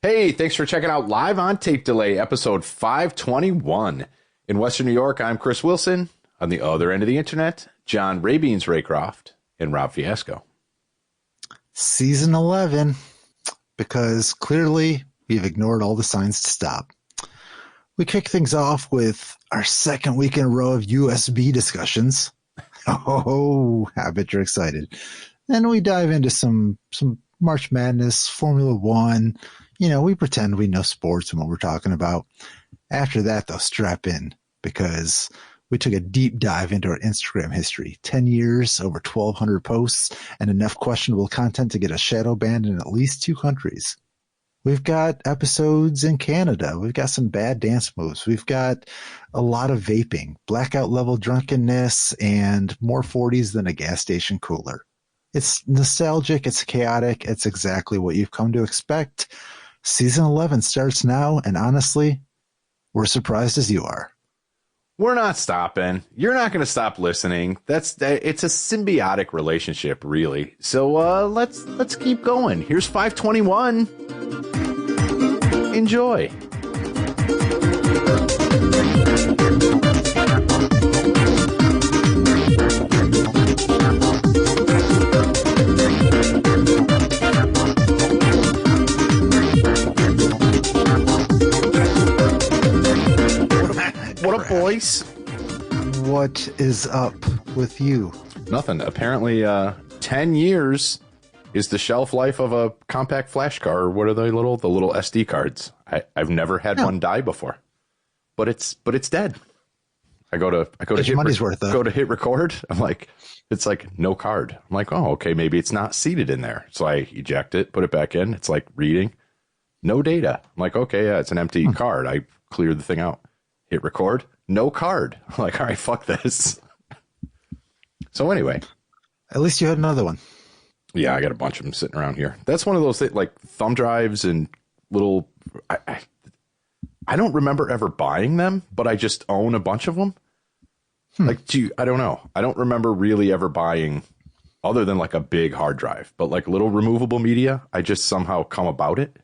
Hey, thanks for checking out Live on Tape Delay, episode 521. In Western New York, I'm Chris Wilson. On the other end of the internet, John Rabeens Raycroft and Rob Fiasco. Season 11, because clearly we've ignored all the signs to stop. We kick things off with our second week in a row of USB discussions. Oh, I bet you're excited. Then we dive into some March Madness, Formula One. You know, we pretend we know sports and what we're talking about. After that, though, strap in, because we took a deep dive into our Instagram history. 10 years, over 1,200 posts, and enough questionable content to get a shadow banned in at least 2 countries. We've got episodes in Canada. We've got some bad dance moves. We've got a lot of vaping, blackout level drunkenness, and more 40s than a gas station cooler. It's nostalgic. It's chaotic. It's exactly what you've come to expect. Season 11 starts now, and honestly, we're surprised as you are. We're not stopping. You're not going to stop listening. It's a symbiotic relationship, really. So let's keep going. Here's 521. Enjoy. What up, boys? What is up with you? Nothing. Apparently, 10 years is the shelf life of a compact flash car. Or what are the little SD cards? I've never had one die before, but it's dead. I go to hit record. I'm like, it's like no card. I'm like, oh, okay, maybe it's not seated in there. So I eject it, put it back in. It's like reading, no data. I'm like, okay, yeah, it's an empty card. I cleared the thing out. Hit record, no card. I'm like, all right, fuck this. So anyway. At least you had another one. Yeah, I got a bunch of them sitting around here. That's one of those things, like thumb drives and little... I don't remember ever buying them, but I just own a bunch of them. Like, I don't know. I don't remember really ever buying, other than like a big hard drive, but like little removable media, I just somehow come about it.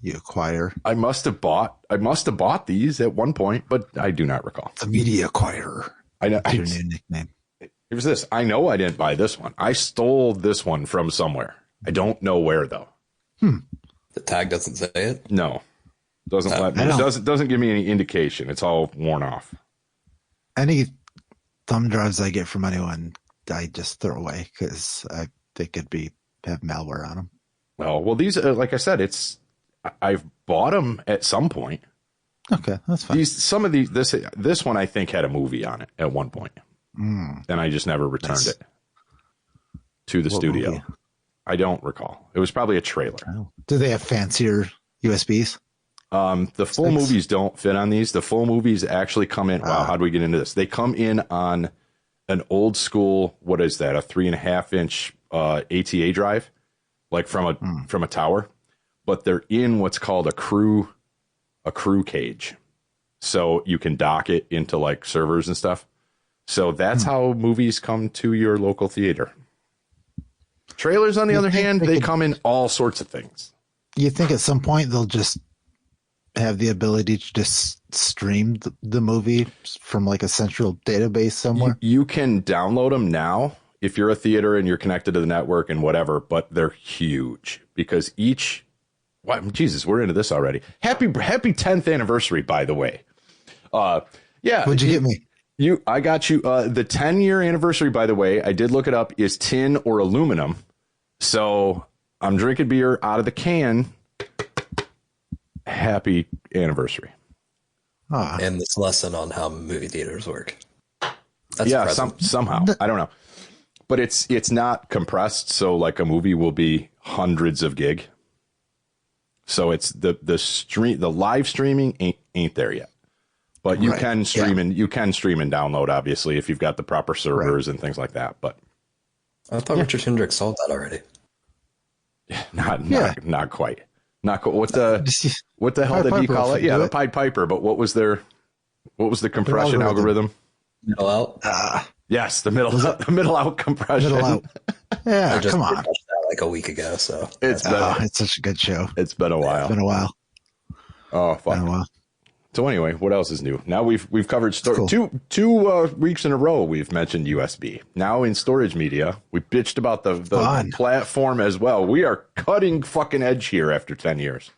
You acquire. I must have bought these at one point, but I do not recall. The media acquirer. I know. Your new nickname. Here's this. I know I didn't buy this one. I stole this one from somewhere. I don't know where though. The tag doesn't say it. No, doesn't let me. Doesn't give me any indication. It's all worn off. Any thumb drives I get from anyone, I just throw away because they could have malware on them. Well, these, like I said, I've bought them at some point. Okay, that's fine. This one I think had a movie on it at one point, and I just never returned it to the studio. Movie? I don't recall. It was probably a trailer. Oh. Do they have fancier USBs? The full movies don't fit on these. The full movies actually come in. Wow, how do we get into this? They come in on an old school. What is that? A 3.5-inch ATA drive, like from a tower. But they're in what's called a crew cage. So you can dock it into like servers and stuff. So that's how movies come to your local theater. Trailers, on the other hand, they come in all sorts of things. You think at some point they'll just have the ability to just stream the movie from like a central database somewhere? You can download them now if you're a theater and you're connected to the network and whatever, but they're huge because each... What, Jesus, we're into this already. Happy 10th anniversary, by the way. Yeah. What'd you get me? I got you. The 10-year anniversary, by the way, I did look it up, is tin or aluminum. So I'm drinking beer out of the can. Happy anniversary. And this lesson on how movie theaters work. That's somehow. I don't know. But it's not compressed, so like a movie will be hundreds of gig. So it's the live streaming ain't there yet. But you can stream and download, obviously, if you've got the proper servers and things like that. But I thought Richard Hendricks sold that already. Not quite. What the hell did he call it? Yeah, the Pied Piper. But what was the compression algorithm? Middle out. Yes, the middle out compression. Middle out. Yeah, come on. like a week ago. So it's such a good show. It's been a while. It's been a while. Oh, fuck. Been a while. So anyway, what else is new? Now we've covered Cool. two weeks in a row. We've mentioned USB. Now in storage media, we bitched about the platform as well. We are cutting fucking edge here after 10 years.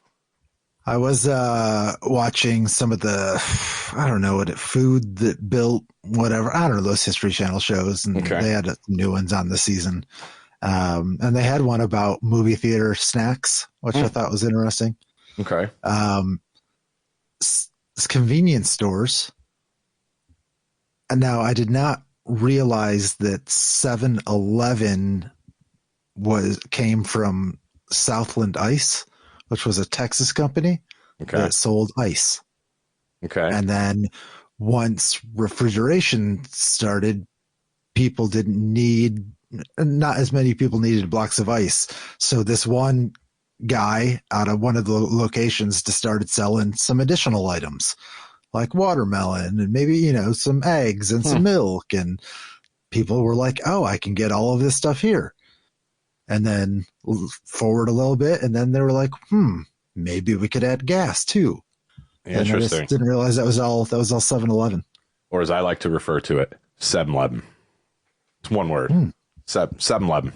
I was watching some of the, I don't know, Food That Built, whatever. I don't know, those History Channel shows. And they had new ones on this season. And they had one about movie theater snacks, which I thought was interesting. Okay. Convenience stores. And now I did not realize that 7-Eleven came from Southland Ice, which was a Texas company that sold ice. Okay. And then once refrigeration started, not as many people needed blocks of ice. So this one guy out of one of the locations just started selling some additional items like watermelon and maybe, some eggs and some milk. And people were like, oh, I can get all of this stuff here. And then forward a little bit. And then they were like, maybe we could add gas too. Interesting. And I just didn't realize that was all 7-Eleven. Or as I like to refer to it, 7-Eleven. It's one word. 7-Eleven.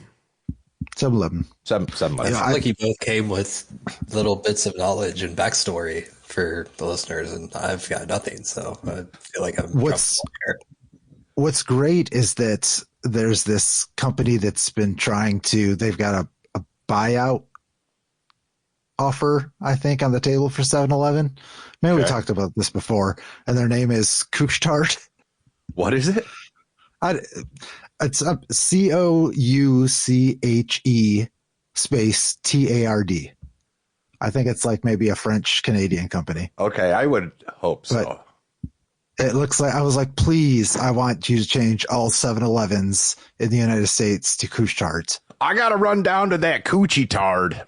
7-Eleven. 7-Eleven. I feel like you both came with little bits of knowledge and backstory for the listeners, and I've got nothing. So I feel like I'm What's great is that there's this company that's been they've got a buyout offer, I think, on the table for 7-Eleven. Maybe we talked about this before, and their name is Couche-Tard. What is it? It's COUCHE space TARD. I think it's like maybe a French Canadian company. Okay, I would hope so. But it looks like I was like, please, I want you to change all 7-Elevens in the United States to Couche-Tards. I got to run down to that Coochie Tard.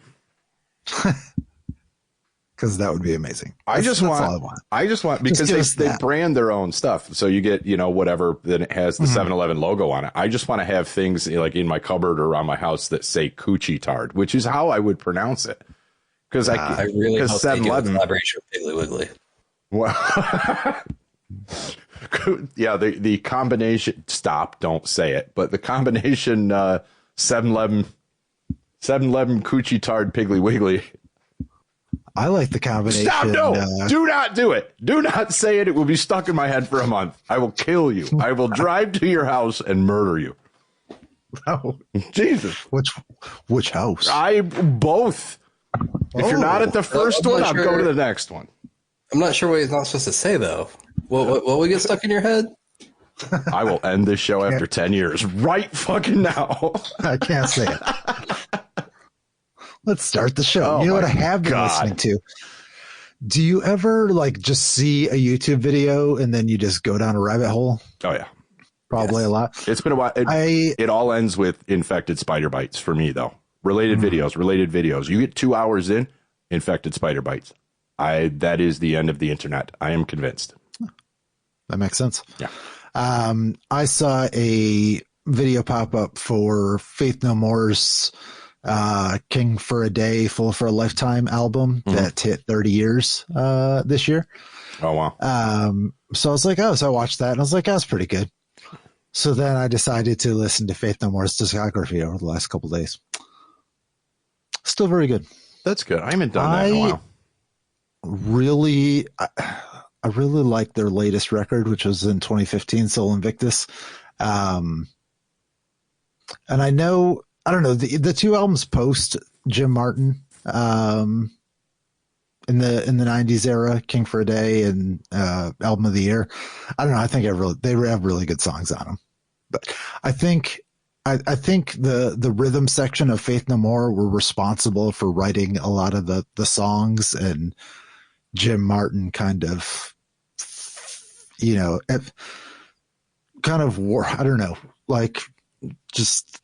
Because that would be amazing. I just want because they brand their own stuff. So you get, whatever, then it has the 7-Eleven logo on it. I just want to have things like in my cupboard or around my house that say Coochie Tard, which is how I would pronounce it. Because I really hope 7-Eleven collaboration with Piggly Wiggly. Well, yeah, the combination. Stop! Don't say it. But the combination 7-Eleven Coochie Tard Piggly Wiggly. I like the combination. Stop! No, do not do it. Do not say it. It will be stuck in my head for a month. I will kill you. I will drive to your house and murder you. Oh, Jesus! Which house? Both. If you're not at the first one, I'll go to the next one. I'm not sure what he's not supposed to say, though. What will get stuck in your head? I will end this show after 10 years. Right fucking now. I can't say it. Let's start the show. You know what I have been listening to? Do you ever just see a YouTube video and then you just go down a rabbit hole? Oh, yeah. Probably a lot. It's been a while. It all ends with infected spider bites for me, though. Related videos. You get 2 hours in, infected spider bites. That is the end of the internet. I am convinced. That makes sense. Yeah. I saw a video pop up for Faith No More's King for a Day, Fool for a Lifetime album that hit 30 years this year. Oh, wow. So I was like, so I watched that and I was like, that's pretty good. So then I decided to listen to Faith No More's discography over the last couple of days. Still very good. That's good. I haven't done that in a while. I really like their latest record, which was in 2015, Soul Invictus. And I don't know, the two albums post Jim Martin in the 90s era, King for a Day and Album of the Year. I don't know. I think they have really good songs on them. But I think the rhythm section of Faith No More were responsible for writing a lot of the songs, and Jim Martin kind of, I don't know, just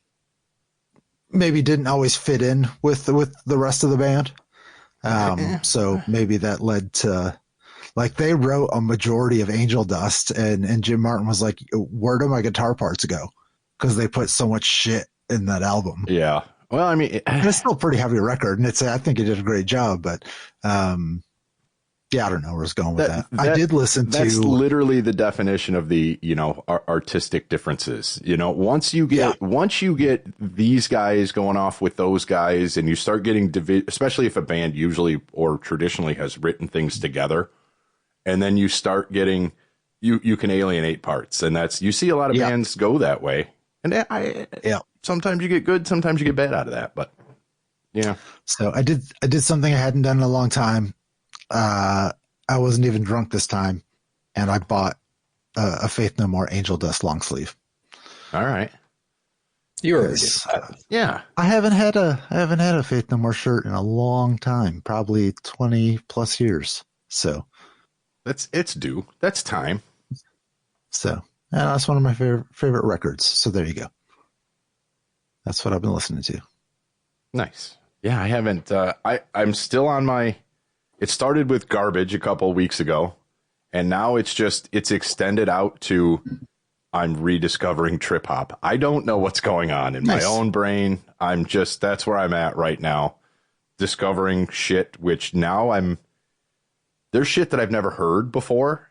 maybe didn't always fit in with the rest of the band. So maybe that led to, they wrote a majority of Angel Dust, and Jim Martin was like, where do my guitar parts go? Because they put so much shit in that album. Yeah. Well, I mean, And it's still a pretty heavy record, and I think he did a great job, but yeah, I don't know where it's going with that. I did listen to. That's literally the definition of the, artistic differences. Once you get these guys going off with those guys, and you start getting especially if a band usually or traditionally has written things together, and then you start getting you can alienate parts, and you see a lot of bands go that way, and sometimes you get good, sometimes you get bad out of that, but yeah. So I did something I hadn't done in a long time. I wasn't even drunk this time, and I bought a Faith No More Angel Dust long sleeve. All right. You already yeah. I haven't had a Faith No More shirt in a long time, probably 20 plus years. So it's due. That's time. So that's one of my favorite records. So there you go. That's what I've been listening to. Nice. Yeah, I haven't. I'm still on my. It started with Garbage a couple of weeks ago, and now it's extended out to I'm rediscovering trip hop. I don't know what's going on in my own brain. That's where I'm at right now, discovering shit, which now there's shit that I've never heard before,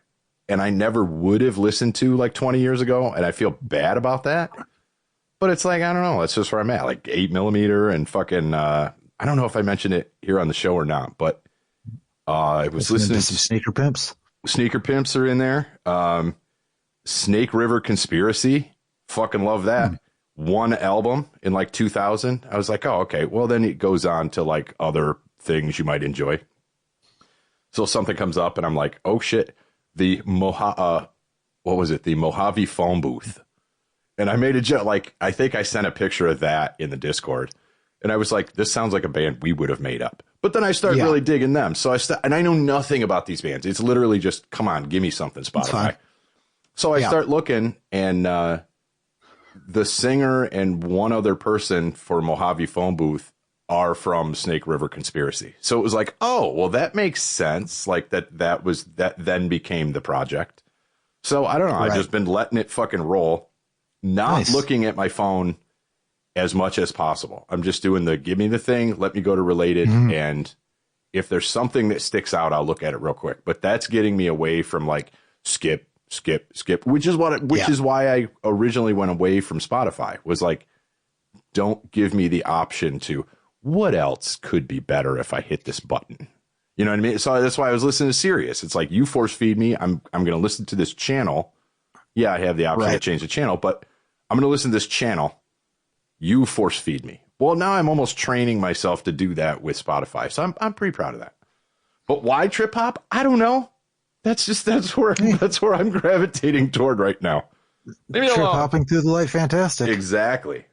and I never would have listened to like 20 years ago, and I feel bad about that. But it's like, I don't know. That's just where I'm at. Like 8mm and fucking, I don't know if I mentioned it here on the show or not, but I was listening to some Sneaker Pimps. Sneaker Pimps are in there. Snake River Conspiracy. Fucking love that. One album in like 2000. I was like, oh, okay. Well, then it goes on to like other things you might enjoy. So something comes up and I'm like, oh shit. The Mojave phone booth. And I made a joke, like, I think I sent a picture of that in the Discord. And I was like, this sounds like a band we would have made up. But then I started really digging them. So and I know nothing about these bands. It's literally just, come on, give me something, Spotify. So I start looking, and the singer and one other person for Mojave Phone Booth are from Snake River Conspiracy. So it was like, oh, well, that makes sense. Like that then became the project. So I don't know. I've just been letting it fucking roll. Not looking at my phone as much as possible. I'm just doing give me the thing, let me go to related, and if there's something that sticks out, I'll look at it real quick. But that's getting me away from like skip, which is why I originally went away from Spotify, was like, don't give me the option to what else could be better if I hit this button. You know what I mean? So that's why I was listening to Sirius. It's like, you force feed me. I'm going to listen to this channel. Yeah, I have the option to change the channel, but I'm going to listen to this channel. You force feed me. Well, now I'm almost training myself to do that with Spotify. So I'm pretty proud of that. But why trip hop? I don't know. That's where I'm gravitating toward right now. Maybe trip hopping through the light, fantastic. Exactly.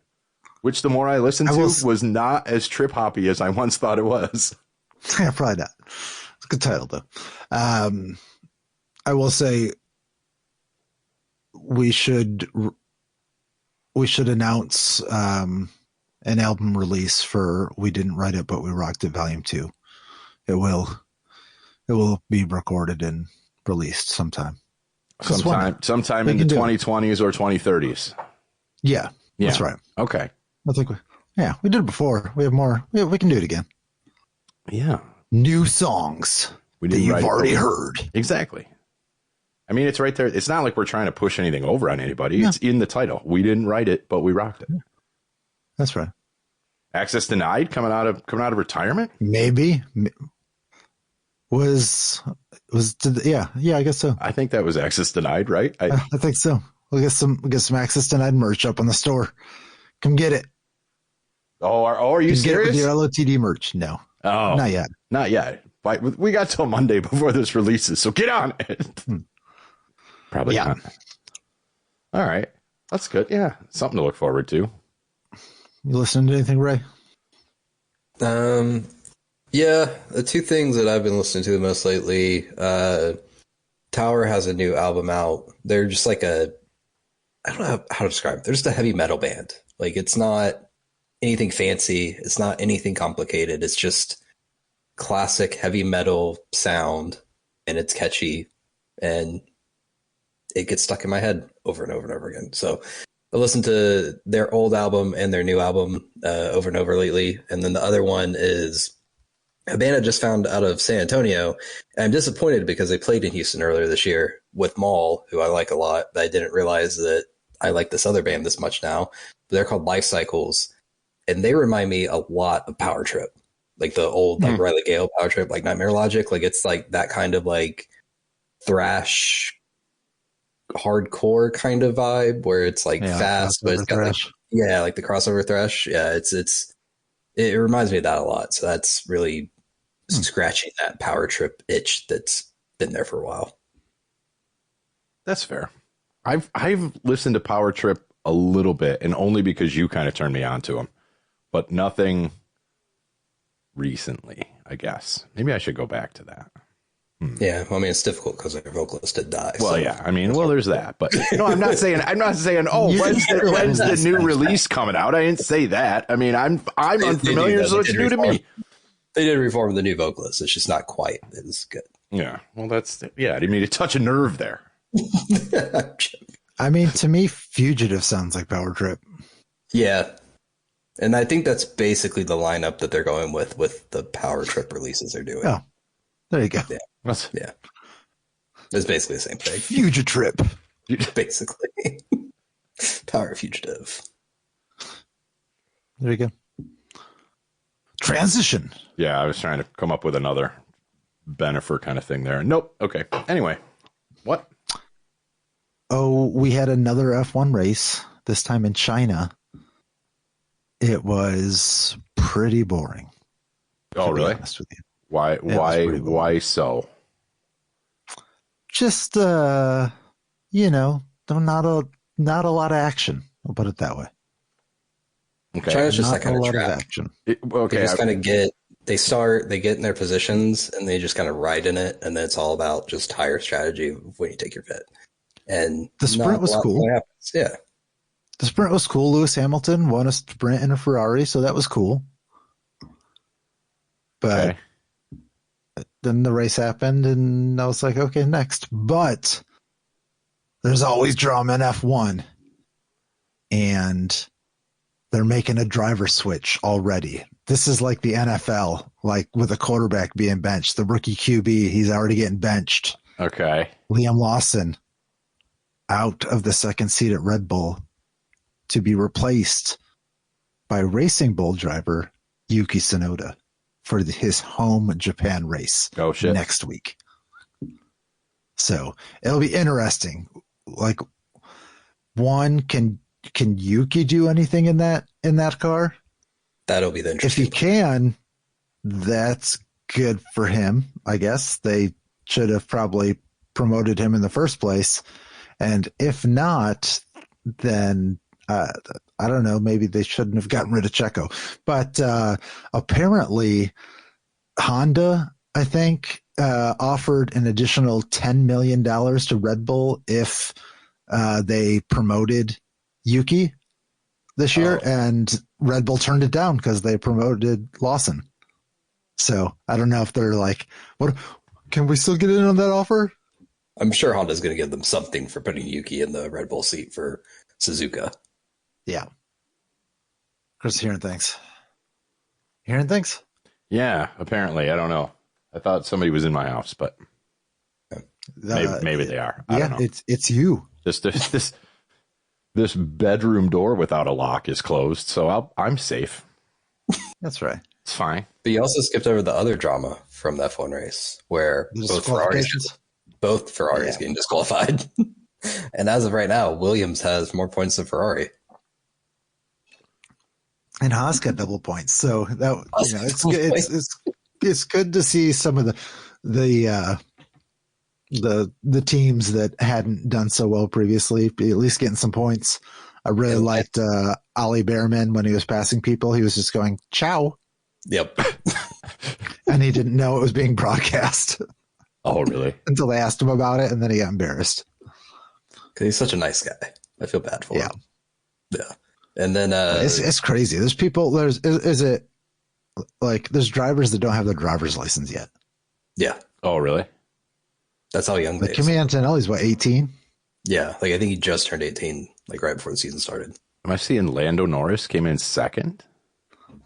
Which the more I listened to was not as trip hoppy as I once thought it was. Yeah, probably not. It's a good title though. I will say we should announce an album release for We Didn't Write It, But We Rocked It Volume 2. It will be recorded and released sometime. Sometime in the 2020s or 2030s. Yeah, that's right. Okay. I think we did it before. We have more. We can do it again. Yeah. New songs that you've already heard. Exactly. I mean, it's right there. It's not like we're trying to push anything over on anybody. No. It's in the title. We didn't write it, but we rocked it. That's right. Access denied coming out of retirement? Maybe. Yeah, I guess so. I think that was access denied, right? I think so. We'll get some access denied merch up on the store. Come get it. Oh, are you serious? Get it with your LOTD merch? No. Oh, not yet. Not yet. We got till Monday before this releases, so get on it. Probably not. All right. That's good. Yeah. Something to look forward to. You listening to anything, Ray? Yeah. The two things that I've been listening to the most lately, Tower has a new album out. They're just like I don't know how to describe it. They're just a heavy metal band. Like, it's not anything fancy. It's not anything complicated. It's just classic heavy metal sound, and it's catchy, and it gets stuck in my head over and over and over again. So I listened to their old album and their new album over and over lately. And then the other one is a band I just found out of San Antonio. And I'm disappointed because they played in Houston earlier this year with Maul, who I like a lot, but I didn't realize that I like this other band this much now. But they're called Life Cycles, and they remind me a lot of Power Trip, like the old like Riley Gale Power Trip, like Nightmare Logic. Like it's like that kind of like thrash, hardcore kind of vibe where it's like fast, but it's got like like the crossover thrash. Yeah, it reminds me of that a lot. So that's really scratching that Power Trip itch that's been there for a while. That's fair. I've listened to Power Trip a little bit, and only because you kind of turned me on to them, but nothing recently, I guess. Maybe I should go back to that. Yeah, well, I mean, it's difficult because their vocalist did die. Well, yeah, I mean, there's that, but I'm not saying, oh, when's the new release coming out? I didn't say that. I mean, I'm unfamiliar, so it's new to me. They did reform the new vocalist. It's just not quite as good. Yeah, well, I didn't mean to touch a nerve there. I mean, to me, Fugitive sounds like Power Trip. Yeah. And I think that's basically the lineup that they're going with the Power Trip releases they're doing. Oh, there you go. Yeah. Yeah. It's basically the same thing. Fugitive. Basically. Power Fugitive. There you go. Transition. Yeah, I was trying to come up with another Benifer kind of thing there. Nope. Okay. Anyway, what? Oh, we had another F1 race, this time in China. It was pretty boring. Oh, really? Honest with you. Why so? Just not a lot of action. I'll put it that way. Okay. China's just Not that kind a of lot track. of action. They just kind of get in their positions and they just kind of ride in it, and then it's all about just tire strategy when you take your pit. And the sprint was cool. Yeah. The sprint was cool. Lewis Hamilton won a sprint in a Ferrari, so that was cool. But then the race happened, and I was like, okay, next. But there's always drama in F1. And they're making a driver switch already. This is like the NFL, like with a quarterback being benched. The rookie QB, he's already getting benched. Okay. Liam Lawson out of the second seat at Red Bull to be replaced by Racing Bull driver Yuki Tsunoda for his home Japan race next week. So it'll be interesting. Like, one, can Yuki do anything in that car? That'll be the interesting. If he can, that's good for him. I guess they should have probably promoted him in the first place. And if not, then I don't know. Maybe they shouldn't have gotten rid of Checo. But apparently, Honda, I think, offered an additional $10 million to Red Bull if they promoted Yuki this year, and Red Bull turned it down because they promoted Lawson. So I don't know if they're like, what? Can we still get in on that offer? I'm sure Honda's going to give them something for putting Yuki in the Red Bull seat for Suzuka. Yeah. Chris, hearing things. Hearing things? Yeah, apparently. I don't know. I thought somebody was in my house, but maybe they are. I don't know. It's you. Just this bedroom door without a lock is closed, so I'm safe. That's right. It's fine. But you also skipped over the other drama from the F1 race where both Ferraris getting disqualified. And as of right now, Williams has more points than Ferrari. And Haas got double points. So that it's good to see some of the teams that hadn't done so well previously at least getting some points. I really liked Ollie Behrman when he was passing people. He was just going, ciao. Yep. And he didn't know it was being broadcast. Oh, really? Until they asked him about it, and then he got embarrassed. Because he's such a nice guy. I feel bad for him. Yeah. And then it's crazy. There's people. There's drivers that don't have their driver's license yet. Yeah. Oh, really? That's how young they are. Kimi Antonelli's 18? Yeah. Like I think he just turned 18 like right before the season started. Am I seeing Lando Norris came in second?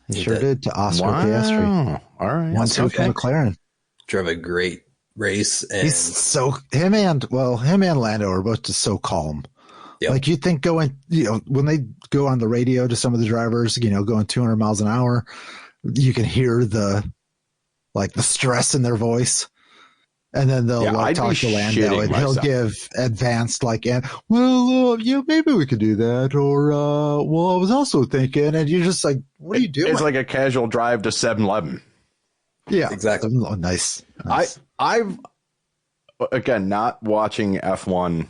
He sure did to Oscar Piastri. All right. 1-2 for McLaren. Drove a great race, and him and Lando are both just so calm. Yep. Like you think when they go on the radio to some of the drivers, going 200 miles an hour, you can hear the stress in their voice. And then they'll talk to Lando and he'll give advanced maybe we could do that. Or, I was also thinking, and you're just like, what are you doing? It's like a casual drive to 7-Eleven. Yeah, exactly. Oh, nice. I've, again, not watching F1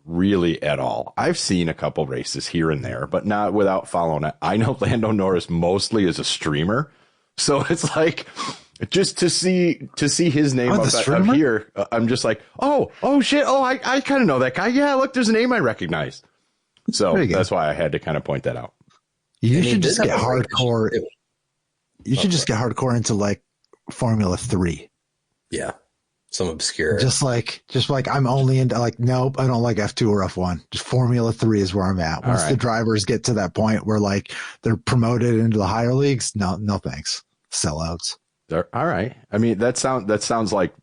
really at all. I've seen a couple races here and there, but not without following it. I know Lando Norris mostly as a streamer. So it's like, just to see his name up here, I'm just like, oh shit. Oh, I kind of know that guy. Yeah, look, there's a name I recognize. So that's why I had to kind of point that out. You should just get hardcore. You should just get hardcore into like Formula 3. Yeah. Some obscure. Just like I'm only into nope, I don't like F2 or F1. Just Formula 3 is where I'm at. Once the drivers get to that point where they're promoted into the higher leagues, no thanks. Sellouts. All right. I mean, that sounds like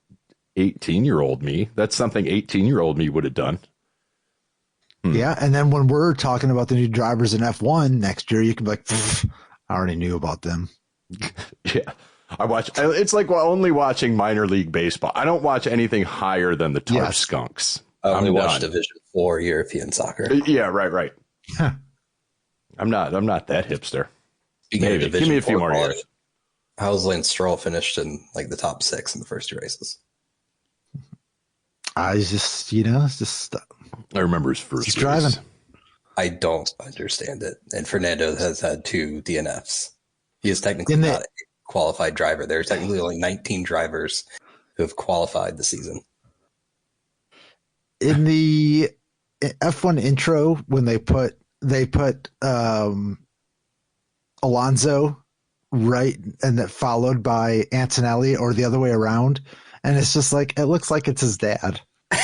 18-year-old me. That's something 18-year-old me would have done. Yeah, and then when we're talking about the new drivers in F1 next year, you can be like, I already knew about them. Yeah. It's like only watching minor league baseball. I don't watch anything higher than the Tarp Skunks. I only watch Division 4 European soccer. Yeah, right. I'm not that hipster. Maybe. Give me a few more years. How's Lance Stroll finished in the top 6 in the first 2 races? I just, I remember his first race. Driving. I don't understand it. And Fernando has had 2 DNFs. He is technically not a qualified driver. There's technically only 19 drivers who have qualified the season. In the F1 intro, when they put Alonso right, and that followed by Antonelli or the other way around, and it's just it looks like it's his dad.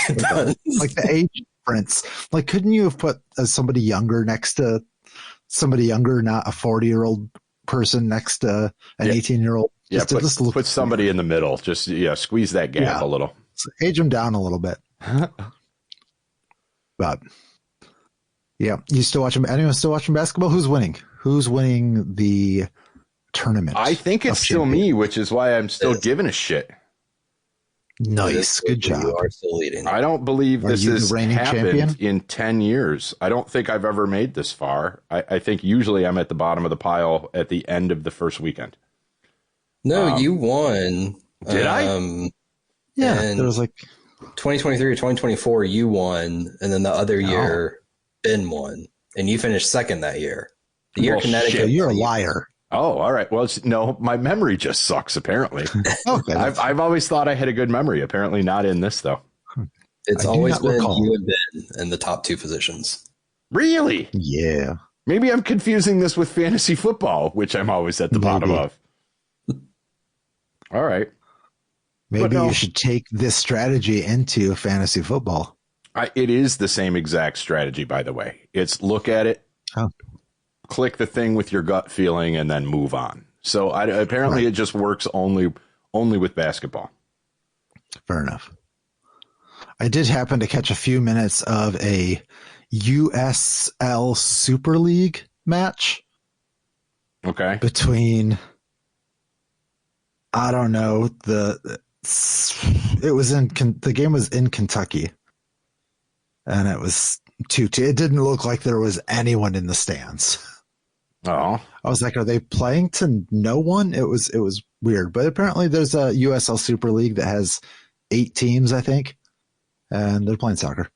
It does. Like the age difference. Couldn't you have put somebody younger next to somebody younger, not a 40-year-old person next to an 18-year-old? Yeah, put somebody in the middle. Just squeeze that gap a little. Age them down a little bit. But yeah, anyone still watching basketball? Who's winning? Who's winning the tournament? I think it's still me, which is why I'm still giving a shit. Nice, good job. You are still leading. I don't believe this has happened champion? in 10 years. I don't think I've ever made this far. I think usually I'm at the bottom of the pile at the end of the first weekend. No, you won. Did I? Yeah, there was 2023 or 2024, you won, and then the other year, Ben won, and you finished second that year. The year Connecticut. Shit, you're a liar. Oh, all right. Well, no, my memory just sucks, apparently. Okay. I've always thought I had a good memory. Apparently not in this, though. It's always been you and Ben in the top 2 positions. Really? Yeah. Maybe I'm confusing this with fantasy football, which I'm always at the bottom of. All right. Maybe you should take this strategy into fantasy football. It is the same exact strategy, by the way. It's look at it, click the thing with your gut feeling, and then move on. So apparently it just works only with basketball. Fair enough. I did happen to catch a few minutes of a USL Super League match. Okay. Between, I don't know, the game was in Kentucky, and it was 2-2. It didn't look like there was anyone in the stands. Oh, I was like, are they playing to no one? It was weird, but apparently there's a USL Super League that has 8 teams, I think, and they're playing soccer.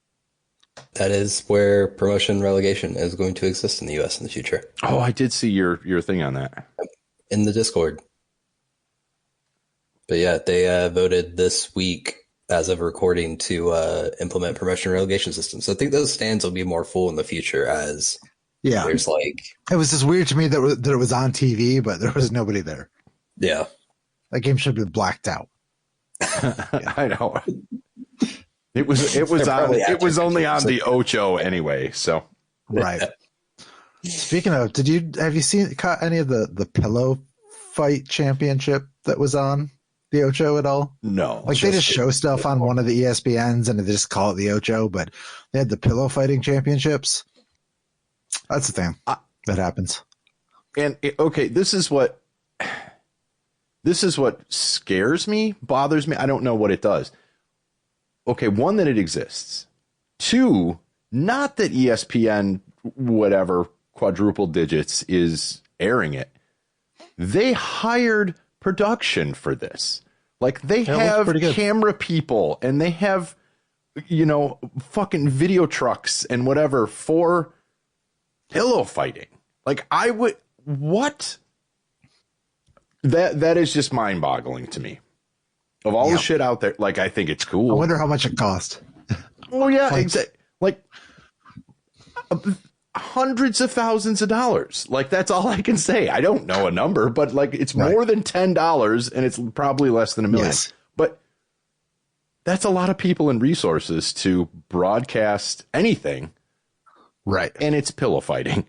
That is where promotion relegation is going to exist in the U.S. in the future. Oh, I did see your thing on that in the Discord. But yeah, they voted this week as of recording to implement promotion relegation systems. So I think those stands will be more full in the future as there's it was just weird to me that it was on TV, but there was nobody there. Yeah. That game should have been blacked out. I know. It was only on the Ocho anyway, so Right. Speaking of, have you caught any of the pillow fight championship that was on the Ocho at all? No. Like they just show stuff on one of the ESPNs and they just call it the Ocho, but they had the pillow fighting championships. That's the thing that happens. And okay, this is what scares me, bothers me. I don't know what it does. Okay, one, that it exists. Two, not that ESPN, whatever, quadruple digits is airing it. They hired production for this. Like they have camera people and they have, fucking video trucks and whatever for pillow fighting. Like what? That is just mind boggling to me. Of all the shit out there, like, I think it's cool. I wonder how much it cost. Oh yeah, exactly. Like hundreds of thousands of dollars. Like that's all I can say. I don't know a number, but like it's more than $10 and it's probably less than $1 million. Yes. But that's a lot of people and resources to broadcast anything. Right. And it's pillow fighting.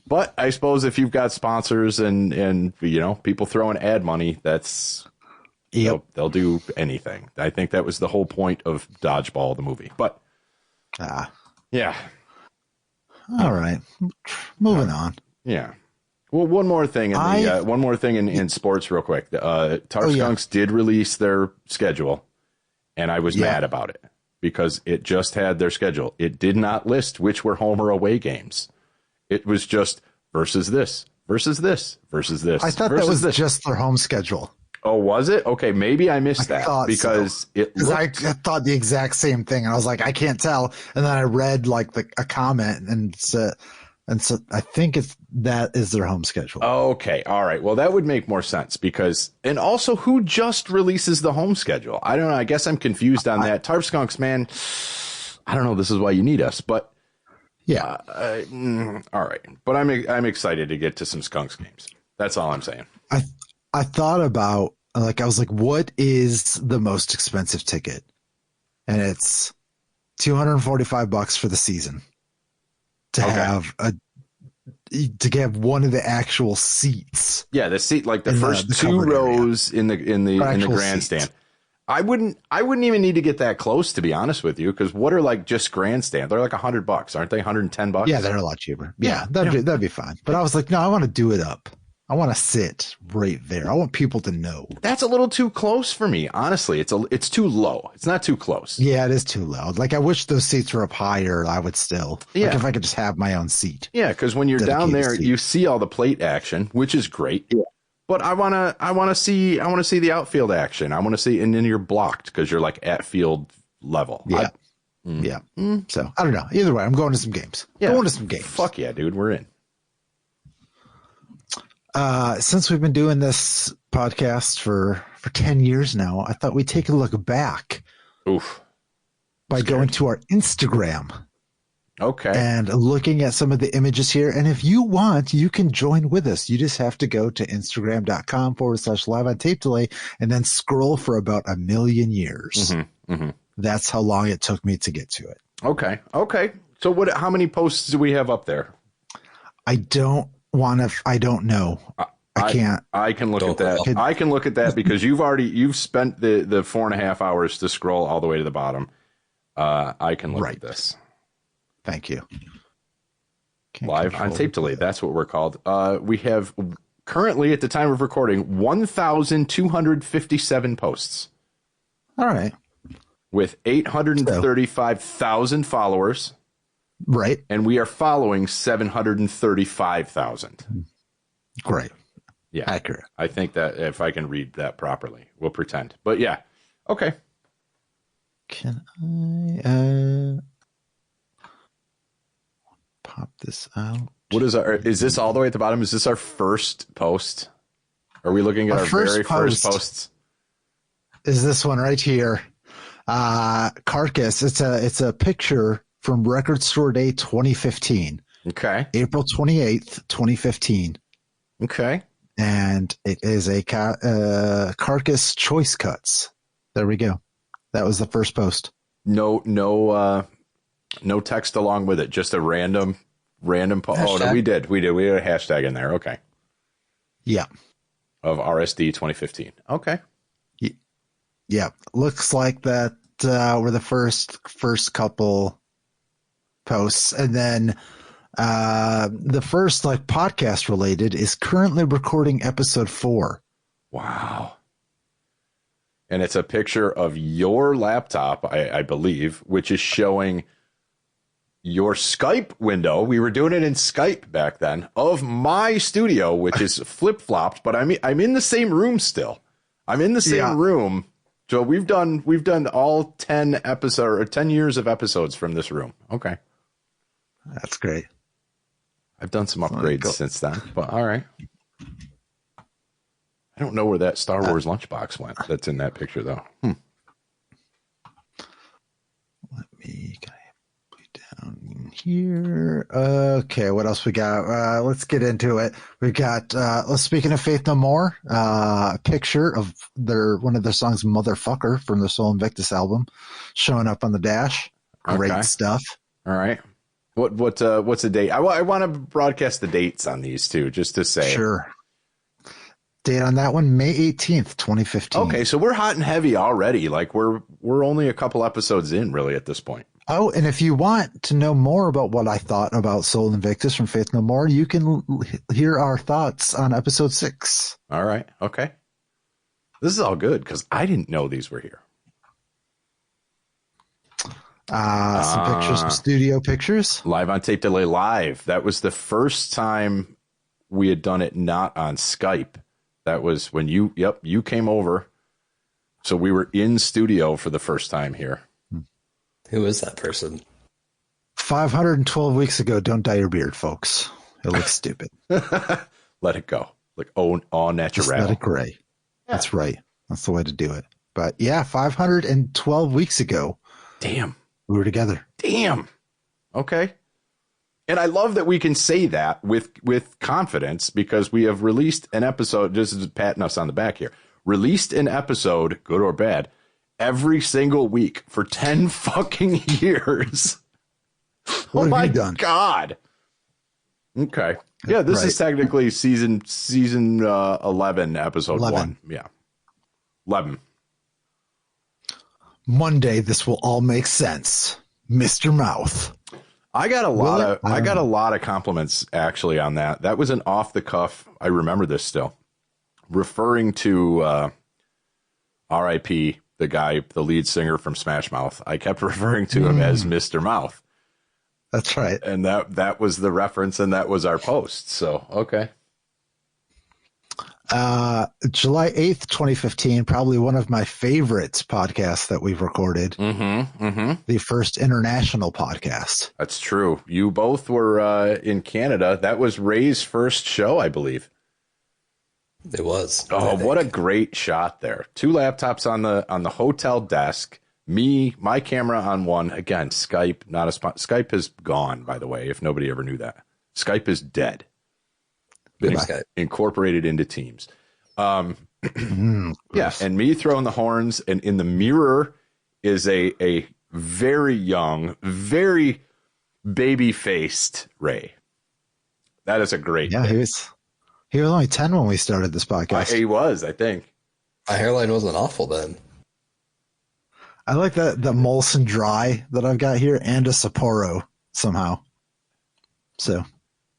But I suppose if you've got sponsors and people throwing ad money, that's they'll do anything. I think that was the whole point of Dodgeball, the movie. But yeah. All right. Moving on. Yeah. Well, one more thing in sports real quick. Skunks did release their schedule, and I was mad about it because it just had their schedule. It did not list which were home or away games. It was just versus this, versus this, versus this. I thought that was just their home schedule. Oh, was it? Okay, maybe I missed that because I thought the exact same thing. And I was like, I can't tell. And then I read like a comment and so I think that is their home schedule. Okay, all right. Well, that would make more sense and also who just releases the home schedule? I don't know. I guess I'm confused on that. Tarp Skunks, man. I don't know. This is why you need us, but. Yeah. All right. But I'm excited to get to some Skunks games. That's all I'm saying. I thought about, I was like, what is the most expensive ticket? And it's $245 for the season to have one of the actual seats. Yeah, the seat, like the first two rows in the grandstand. Seats. I wouldn't even need to get that close, to be honest with you, because what are like just grandstand? They're like $100, aren't they? $110. Yeah, they're a lot cheaper. Yeah, that'd be fine. But I was like, no, I want to do it up. I want to sit right there. I want people to know. That's a little too close for me, honestly. It's too low. It's not too close. Yeah, it is too low. Like I wish those seats were up higher. I would still. Yeah. Like if I could just have my own seat. Yeah, because when you're down there, you see all the plate action, which is great. Yeah. But I want to see the outfield action. I want to see, and then you're blocked because you're like at field level. Yeah. So I don't know. Either way, I'm going to some games. Yeah. Going to some games. Fuck yeah, dude. We're in. Since we've been doing this podcast for 10 years now, I thought we'd take a look back. Oof. By going to our Instagram. Okay. And looking at some of the images here. And if you want, you can join with us. You just have to go to Instagram.com/live on tape delay and then scroll for about 1 million years. Mm-hmm. Mm-hmm. That's how long it took me to get to it. Okay. So how many posts do we have up there? I don't know. I can't. I can look at that. I can look at that because you've spent the 4.5 hours to scroll all the way to the bottom. I can look at this. Thank you. Live on tape delay. That's what we're called. We have currently, at the time of recording, 1,257 posts. All right. With 835,000 followers. Right. And we are following 735,000. Great. Yeah. Accurate. I think that if I can read that properly, we'll pretend. But yeah. Okay. Can I pop this out? Is this all the way at the bottom? Is this our first post? Are we looking at our very first posts? Is this one right here? Carcass. It's a picture from Record Store Day 2015. Okay. April 28th, 2015. Okay. And it is a Carcass choice cuts. There we go. That was the first post. No No text along with it, just a random Hashtag. Oh, no, we did a hashtag in there. Okay. Yeah. Of RSD 2015. Okay. Yeah. Looks like that were the first couple posts. And then the first like podcast related is currently recording episode 4. Wow. And it's a picture of your laptop, I believe, which is showing your Skype window. We were doing it in Skype back then, of my studio, which is flip-flopped, but I'm in the same room still. I'm in the same room. So we've done all 10 episodes or 10 years of episodes from this room. Okay. That's great. I've done some upgrades since then, but all right. I don't know where that Star Wars lunchbox went. That's in that picture, though. Let me put down here. Okay, what else we got? Let's get into it. We got, speaking of Faith No More, a picture of one of their songs, Motherfucker, from the Soul Invictus album, showing up on the dash. Great stuff. All right. What's the date? I want to broadcast the dates on these two, just to say. Sure. Date on that one, May 18th, 2015. Okay, so we're hot and heavy already. Like we're only a couple episodes in, really, at this point. Oh, and if you want to know more about what I thought about Soul Invictus from Faith No More, you can hear our thoughts on episode 6. All right. Okay. This is all good because I didn't know these were here. Some pictures, some studio pictures. Live on tape delay live. That was the first time we had done it not on Skype. That was when you came over. So we were in studio for the first time here. Who is that person? 512 weeks ago. Don't dye your beard, folks. It looks stupid. Let it go. Like au naturel. Just let it gray. That's right. That's the way to do it. But yeah, 512 weeks ago. Damn. We were together. Damn. Okay. And I love that we can say that with confidence because we have released an episode, just as patting us on the back here, released an episode, good or bad, every single week for 10 fucking years. What oh have my you done? God. Okay. Yeah, this is technically season 11, episode 1. Yeah. Leb'n. Monday, this will all make sense. Mr. Mouth. I got a lot of compliments actually on that. That was an off the cuff. I remember this still, referring to R.I.P. the guy, the lead singer from Smash Mouth. I kept referring to him as Mr. Mouth. That's right. And that was the reference, and that was our post. So okay. July 8th, 2015, probably one of my favorites podcasts that we've recorded. The first international podcast. That's true. You both were in Canada. That was Ray's first show, I believe. It was. Oh, what a great shot there. 2 laptops on the hotel desk. My camera on one. Again, Skype, not a spot. Skype is gone, by the way, if nobody ever knew that. Skype is dead. Been incorporated into Teams. Yeah, and me throwing the horns, and in the mirror is a very young, very baby-faced Ray. That is a great thing. He was only 10 when we started this podcast. He was, I think. My hairline wasn't awful then. I like the Molson Dry that I've got here and a Sapporo somehow. So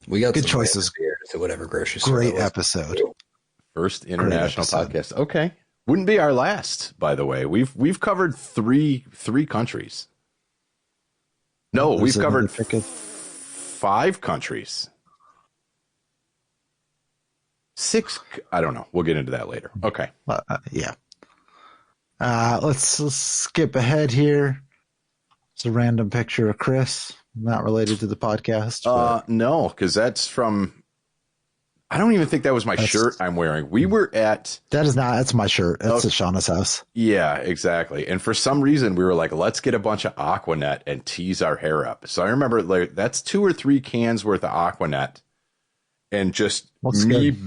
we got good choices. To whatever grocery store. Great episode. First international podcast. Okay, wouldn't be our last, by the way. We've covered three countries. No, we've covered 5 countries. 6. I don't know. We'll get into that later. Okay. Yeah. Let's skip ahead here. It's a random picture of Chris, not related to the podcast. No, because that's from. I don't even think that was my shirt I'm wearing. We were at. That is not. That's my shirt. That's at Shauna's house. Yeah, exactly. And for some reason, we were like, let's get a bunch of Aquanet and tease our hair up. So I remember that's 2 or 3 cans worth of Aquanet. And just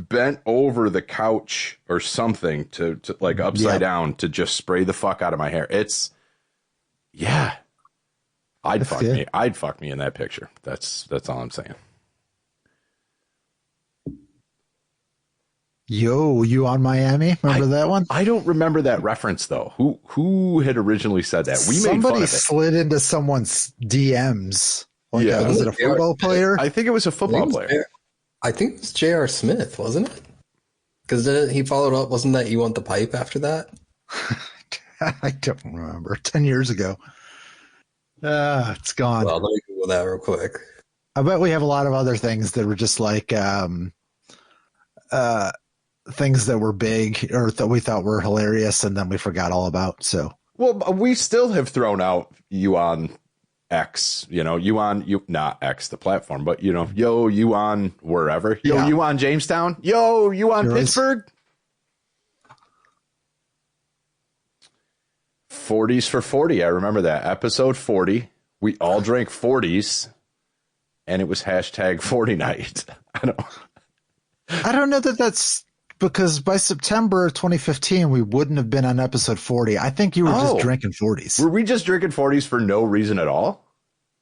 bent over the couch or something to like upside down to just spray the fuck out of my hair. I'd fuck me in that picture. That's all I'm saying. Yo, you on Miami? Remember that one? I don't remember that reference though. Who had originally said that? We made fun of it. Somebody slid into someone's DMs. Like, Yeah. was it a football player? I think it was a football player. I think it was J.R. Smith, wasn't it? Because he followed up. Wasn't that "You Want the Pipe" after that? I don't remember. 10 years ago. It's gone. Well, let me Google that real quick. I bet we have a lot of other things that were just like things that were big or that we thought were hilarious and then we forgot all about. So, well, we still have thrown out you on X, you on not X, the platform, but yo, you on wherever, you on Jamestown, yo, you on Pittsburgh. 40s for 40. I remember that episode 40. We all drank 40s and it was hashtag 40 night. I don't know that that's because by September 2015, we wouldn't have been on episode 40. I think you were just drinking 40s. Were we just drinking 40s for no reason at all?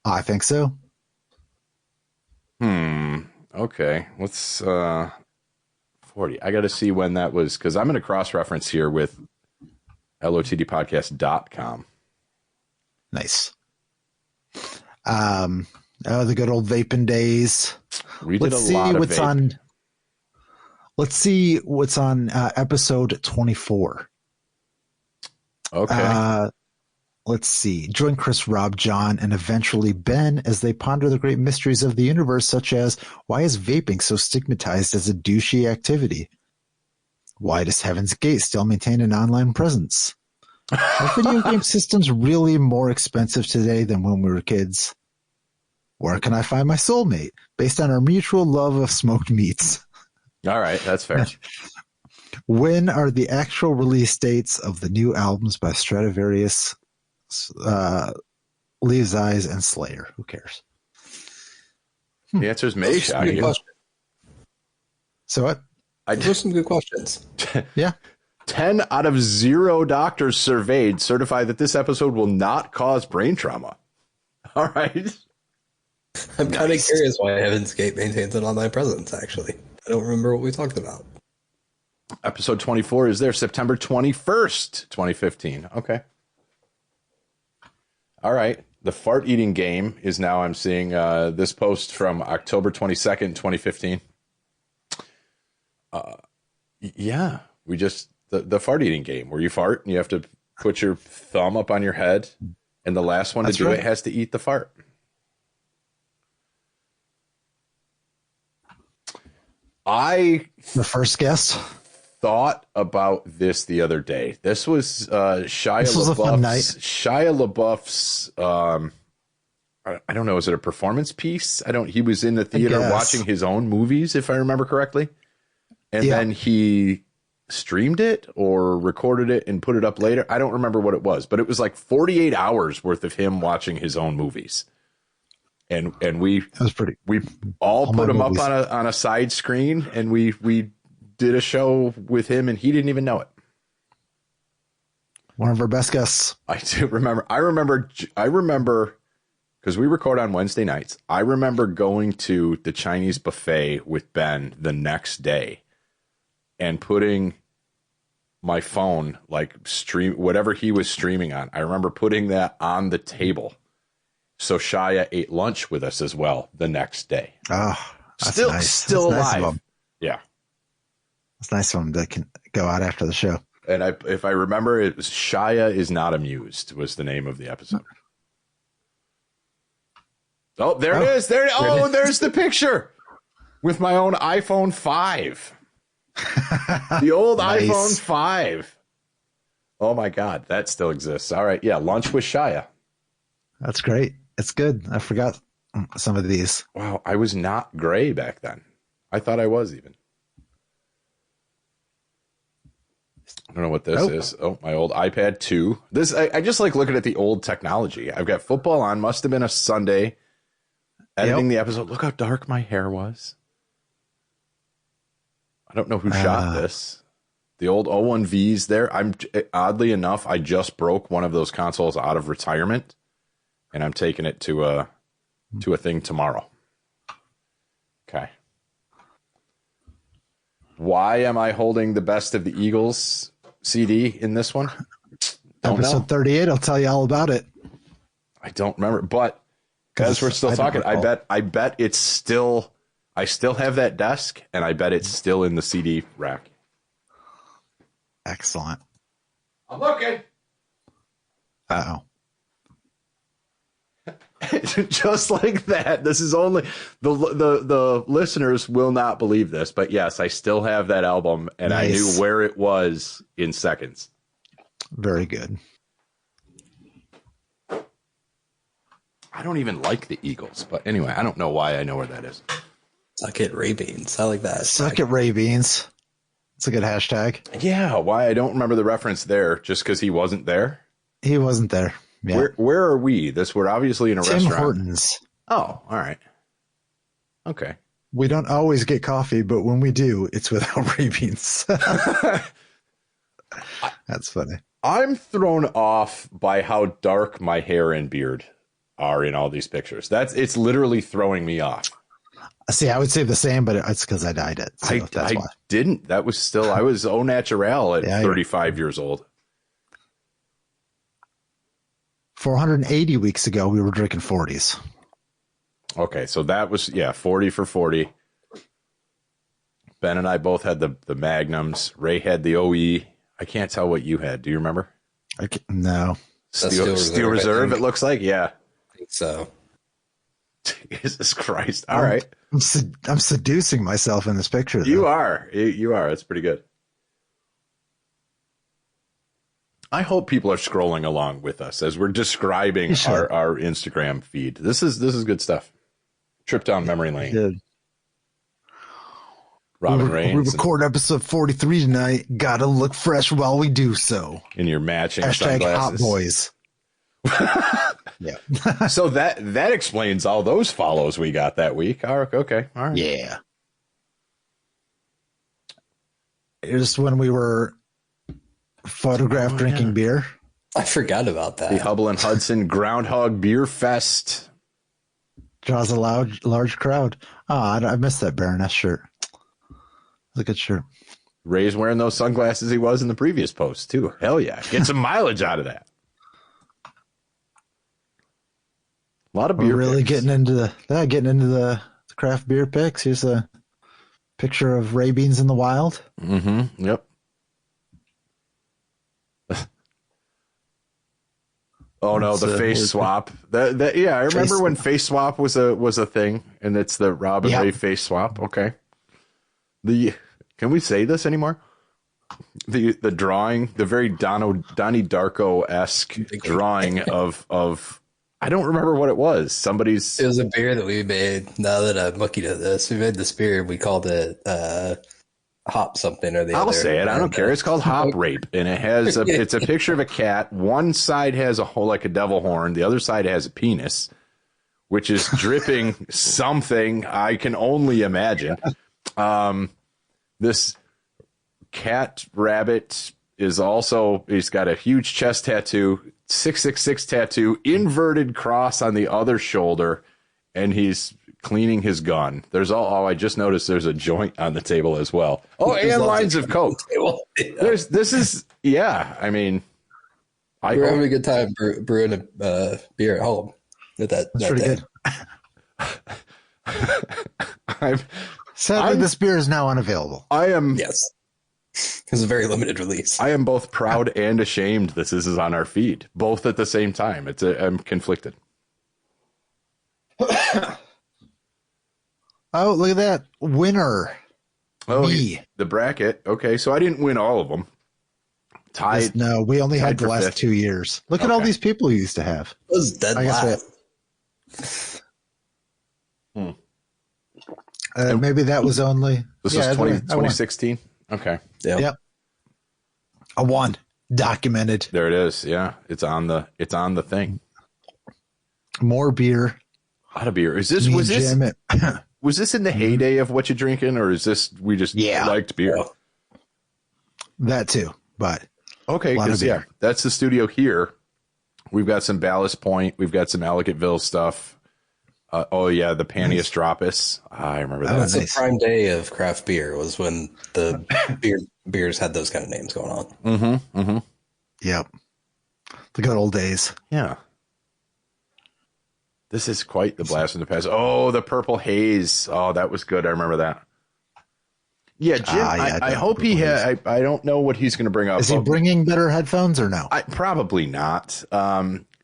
I think so. Okay. Let's 40. I got to see when that was because I'm going to cross-reference here with LOTDpodcast.com. Nice. The good old vaping days. We did a lot of vaping. Let's see what's on episode 24. Okay. Let's see. Join Chris, Rob, John, and eventually Ben as they ponder the great mysteries of the universe, such as why is vaping so stigmatized as a douchey activity? Why does Heaven's Gate still maintain an online presence? Are video game systems really more expensive today than when we were kids? Where can I find my soulmate? Based on our mutual love of smoked meats. All right, that's fair. When are the actual release dates of the new albums by Stradivarius, Leaves Eyes, and Slayer? Who cares? The answer is May. So what? Those are some good questions. Yeah. 10 out of 0 doctors surveyed certify that this episode will not cause brain trauma. All right. I'm kind of curious why Heaven's Gate maintains an online presence, actually. I don't remember what we talked about. Episode 24 is there, September 21st, 2015. Okay. All right. The fart eating game is now, I'm seeing this post from October 22nd, 2015. Yeah, we just, the fart eating game where you fart and you have to put your thumb up on your head and the last one to do it has to eat the fart. The first guest thought about this the other day. This was Shia LaBeouf's I don't know, is it a performance piece? He was in the theater watching his own movies, if I remember correctly. And then he streamed it or recorded it and put it up later. I don't remember what it was, but it was like 48 hours worth of him watching his own movies. And we all put him up on a side screen and we did a show with him and he didn't even know it. One of our best guests. I do remember. I remember because we record on Wednesday nights. I remember going to the Chinese buffet with Ben the next day and putting my phone, whatever he was streaming on. I remember putting that on the table. So Shia ate lunch with us as well the next day. Oh, that's nice. Still that's alive. Nice yeah. It's nice of him to can go out after the show. And if I remember, it was Shia is Not Amused was the name of the episode. Oh, there it is. There's the picture with my own iPhone 5. The old Nice. iPhone 5. Oh my God, that still exists. All right. Yeah. Lunch with Shia. That's great. It's good. I forgot some of these. Wow. I was not gray back then. I thought I was even. I don't know what this is. Oh, my old iPad 2. I just like looking at the old technology. I've got football on. Must have been a Sunday. Editing the episode. Look how dark my hair was. I don't know who shot this. The old 01Vs there. Oddly enough, I just broke one of those consoles out of retirement. and I'm taking it to a thing tomorrow. Okay. Why am I holding the Best of the Eagles CD in this one? Don't Episode know. 38, I'll tell you all about it. I don't remember, but as we're still talking, I bet it's still, I still have that desk, and I bet it's still in the CD rack. Excellent. I'm looking. Uh-oh. Just like that. This is only the listeners will not believe this, but yes, I still have that album, and nice. I knew where it was in seconds. Very good. I don't even like the Eagles, but anyway, I don't know why I know where that is. Suck it, Ray Beans. I like that. Suck it, Ray Beans. It's a good hashtag. Yeah, why I don't remember the reference there, just because he wasn't there. He wasn't there. Yeah. Where are we? We're obviously in a Tim restaurant. Hortons. Oh, all right. Okay. We don't always get coffee, but when we do, it's without Ray Beans. That's funny. I'm thrown off by how dark my hair and beard are in all these pictures. It's literally throwing me off. See, I would say the same, but it's because I dyed it. So that's why. Didn't. That was still, I was au naturel at 35 years old. 480 weeks ago, we were drinking 40s. Okay, so that was, 40 for 40. Ben and I both had the Magnums. Ray had the OE. I can't tell what you had. Do you remember? No. Steel Reserve, it looks like. Yeah. I think so. Jesus Christ. All right. I'm seducing myself in this picture. Though. You are. You are. It's pretty good. I hope people are scrolling along with us as we're describing our Instagram feed. This is good stuff. Trip down memory lane. Good. Robin Reigns. We record episode 43 tonight. Gotta look fresh while we do so. In your matching hashtag sunglasses. Hot Boys. Yeah. So that explains all those follows we got that week. Okay. All right. Yeah. It was when we were photographed drinking beer. I forgot about that. The Hubble and Hudson Groundhog Beer Fest. Draws a large crowd. Oh, I missed that Baroness shirt. It's a good shirt. Ray's wearing those sunglasses he was in the previous post, too. Hell yeah. Get some mileage out of that. A lot of beer. We're really picks. getting into the craft beer picks. Here's a picture of Ray Beans in the wild. Mm-hmm. Yep. Oh no, the face swap. I remember when face swap was a thing, and it's the Rob and Ray face swap. Okay. Can we say this anymore? The drawing, the very Donnie Darko-esque drawing of I don't remember what it was. It was a beer that we made. Now that I'm looking at this, we made this beer. We called it Hop something or the other. I'll say it. I don't care. It's called Hop Rape, and it has it's a picture of a cat. One side has a hole like a devil horn. The other side has a penis, which is dripping something I can only imagine. This cat rabbit is he's got a huge chest tattoo, 666 tattoo, inverted cross on the other shoulder, and he's cleaning his gun. I just noticed there's a joint on the table as well. Oh, and lines of coke. I mean, we're having a good time brewing a beer at home. That's pretty good. Sadly, this beer is now unavailable. Yes. It's a very limited release. I am both proud and ashamed this is on our feed, both at the same time. I'm conflicted. Oh, look at that. Winner. Oh, me. The bracket. Okay, so I didn't win all of them. Tied. No, we only had the last 2 years. Look at all these people you used to have. It was dead last. Maybe that was only... This was 2016? Okay. Yep. I won. Documented. There it is. Yeah, it's on the thing. More beer. A lot of beer. Was this in the heyday of What You Drinking, or is this we just liked beer? That too, but okay, because that's the studio here. We've got some Ballast Point. We've got some Ellicottville stuff. The Paniastropus. I remember that. That was the prime day of craft beer, was when the beers had those kind of names going on. Mm-hmm. Mm-hmm. Yep. The good old days. Yeah. This is quite the blast from the past. Oh, the Purple Haze. Oh, that was good. I remember that. Yeah, Jim, I hope he had. I don't know what he's going to bring up. Is he bringing better headphones or no? Probably not.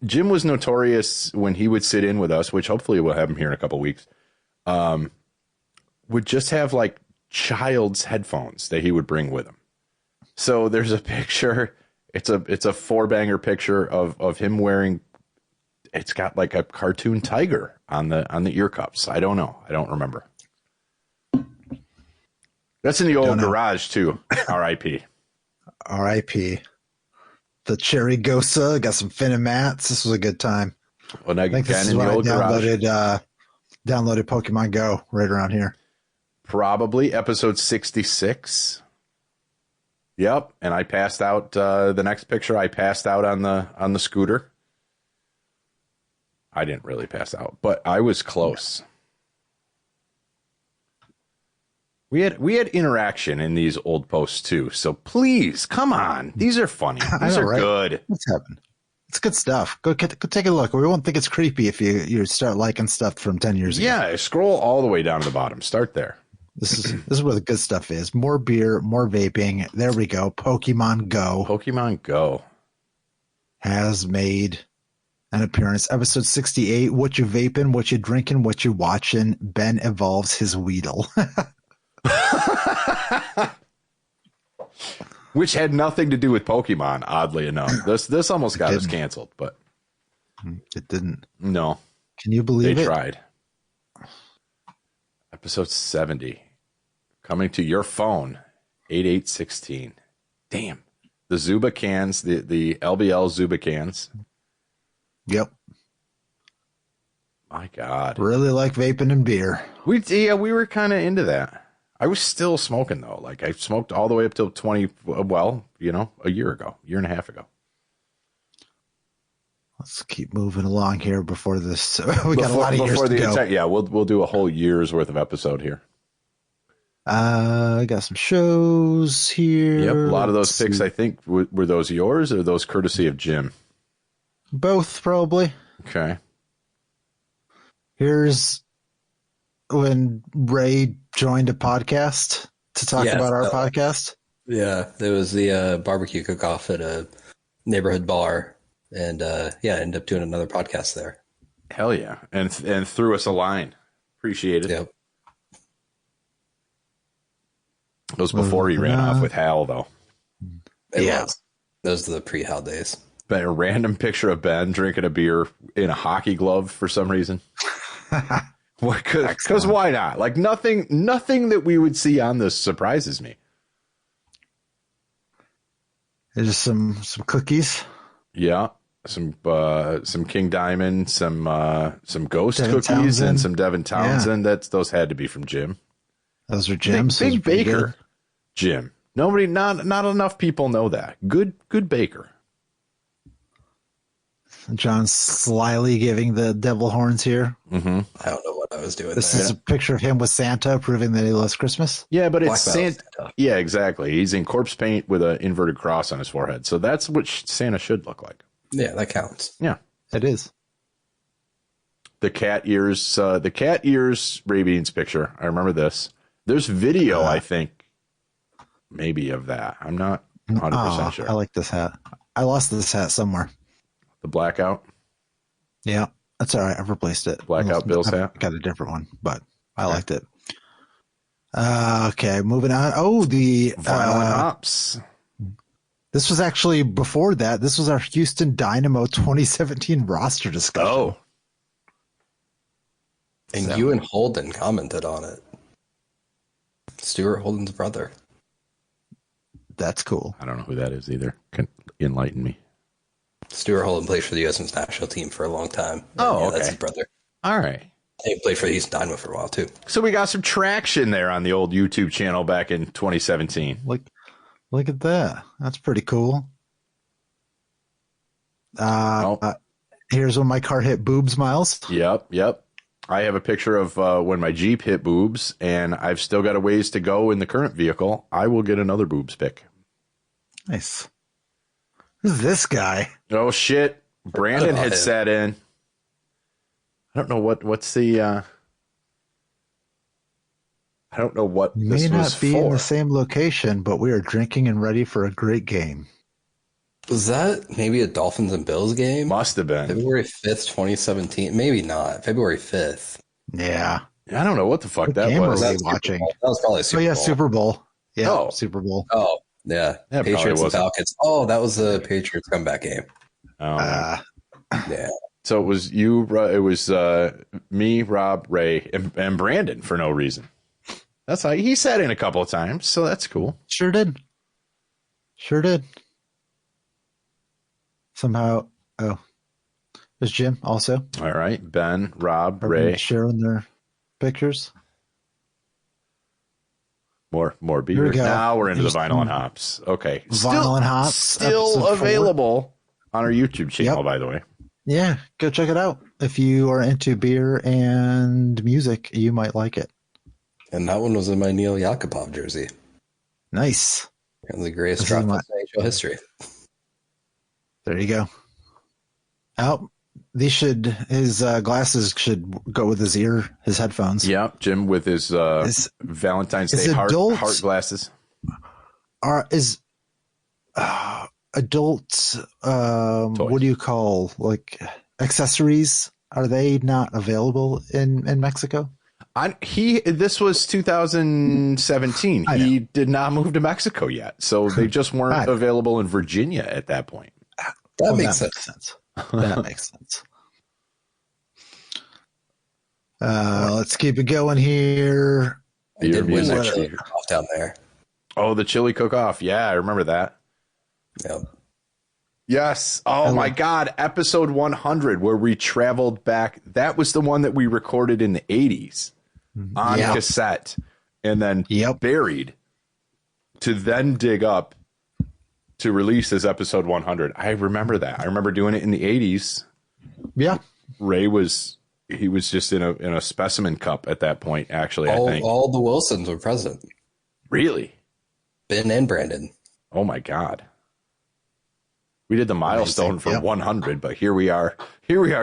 Jim was notorious when he would sit in with us, which hopefully we'll have him here in a couple of weeks. Would just have like child's headphones that he would bring with him. So there's a picture. It's a four-banger picture of him wearing. It's got like a cartoon tiger on the ear cups. I don't know. I don't remember. That's in the old garage too. R.I.P. R.I.P. The Cherry Gosa got some Finn and Mats. This was a good time. Well, I think this is when I downloaded Pokemon Go right around here. Probably episode 66. Yep, and I passed out the next picture. I passed out on the scooter. I didn't really pass out, but I was close. We had interaction in these old posts too. So please, come on. These are funny. These are good. What's happening? It's good stuff. Go take a look. We won't think it's creepy if you start liking stuff from 10 years ago. Yeah, scroll all the way down to the bottom. Start there. This is where the good stuff is. More beer, more vaping. There we go. Pokemon Go. Pokemon Go has made an appearance. Episode 68. What you vaping? What you drinking? What you watching? Ben evolves his Weedle. Which had nothing to do with Pokemon, oddly enough. This almost got us canceled, but it didn't. No. Can you believe they it? tried. Episode 70. Coming to your phone. 8816. Damn. The Zuba cans, the LBL Zuba cans. Yep. My God. Really like vaping and beer. We were kind of into that. I was still smoking though. Like I smoked all the way up till a year and a half ago. Let's keep moving along here before this. We got a lot of years to go. We'll do a whole year's worth of episode here. I got some shows here. Yep, a lot of those picks, I think, were those yours or those courtesy of Jim? Both, probably. Okay. Here's when Ray joined a podcast to talk about our podcast. Yeah, there was the barbecue cook-off at a neighborhood bar, and ended up doing another podcast there. Hell yeah, and threw us a line. Appreciate it. Yep. It was before he ran off with Hal, though. It was. Those are the pre-Hal days. But a random picture of Ben drinking a beer in a hockey glove for some reason. Because why not? Like nothing that we would see on this surprises me. There's some cookies. Yeah, some King Diamond, some Ghost Devin cookies, Townsend. and some Devin Townsend. Yeah. Those had to be from Jim. Those are Jim's. Big baker, Jim. Not enough people know that. Good baker. John slyly giving the devil horns here. Mm-hmm. I don't know what I was doing. This is a picture of him with Santa, proving that he loves Christmas. Yeah, but it's Santa. Yeah, exactly. He's in corpse paint with an inverted cross on his forehead. So that's what Santa should look like. Yeah, that counts. Yeah, it is. The cat ears Ray Beans picture. I remember this. There's video, I think, maybe of that. I'm not 100% sure. I like this hat. I lost this hat somewhere. The blackout? Yeah, that's all right. I've replaced it. Blackout Bill's hat? Got a different one, but I liked it. Okay, moving on. Oh, the Violent Hops. This was actually before that. This was our Houston Dynamo 2017 roster discussion. Oh. And you and Holden commented on it. Stuart Holden's brother. That's cool. I don't know who that is either. Can enlighten me. Stuart Holden played for the U.S. Men's national team for a long time. Okay. That's his brother. All right. And he played for the Houston Dynamo for a while, too. So we got some traction there on the old YouTube channel back in 2017. Look at that. That's pretty cool. Here's when my car hit boobs, Miles. Yep. I have a picture of when my Jeep hit boobs, and I've still got a ways to go in the current vehicle. I will get another boobs pic. Nice. Who's this guy? Oh, shit. Brandon had sat in. I don't know what's the... I don't know what We this may was not be for. in the same location, but we are drinking and ready for a great game. Was that maybe a Dolphins and Bills game? Must have been. February 5th, 2017. Maybe not. February 5th. Yeah. I don't know what the fuck What that game was. were we That was watching? That was probably Super Bowl. Super Bowl. Yeah, Oh. Super Bowl. Oh, yeah. That probably Patriots and wasn't. Falcons. Oh, that was the Patriots comeback game. Yeah. Yeah. So it was you. It was me, Rob, Ray, and Brandon for no reason. That's how he sat in a couple of times, so that's cool. Sure did. Somehow, there's Jim also. All right, Ben, Rob, Everyone Ray, sharing their pictures. more Here beer. we go. Now we're into the Here's vinyl and hops. Okay, Vinyl and Hops, still episode 4. available on our YouTube channel. Yep. By the way, Yeah, go check it out. If you are into beer and music, you might like it. And that one was in my Neil Yakupov jersey. Nice. And the greatest This drop is in my- NHL history. There you go. Oh, his glasses should go with his headphones. yeah, Jim with his Valentine's is Day heart adults- glasses. Adult, what do you call, like, accessories? Are they not available in Mexico? This was 2017. He did not move to Mexico yet, so they just weren't available in Virginia at that point. That makes sense. That makes sense. Let's keep it going here. I did win music. that chili cook-off down there. Oh, the chili cook-off. Yeah, I remember that. Yep. Yes. Oh, my God. Episode 100, where we traveled back. That was the one that we recorded in the 80s on cassette and then buried to then dig up to release as episode 100. I remember that. I remember doing it in the 80s. Yeah. Ray was just in a specimen cup at that point, actually, I think. All the Wilsons were present. Really? Ben and Brandon. Oh, my God. We did the milestone for 100, but here we are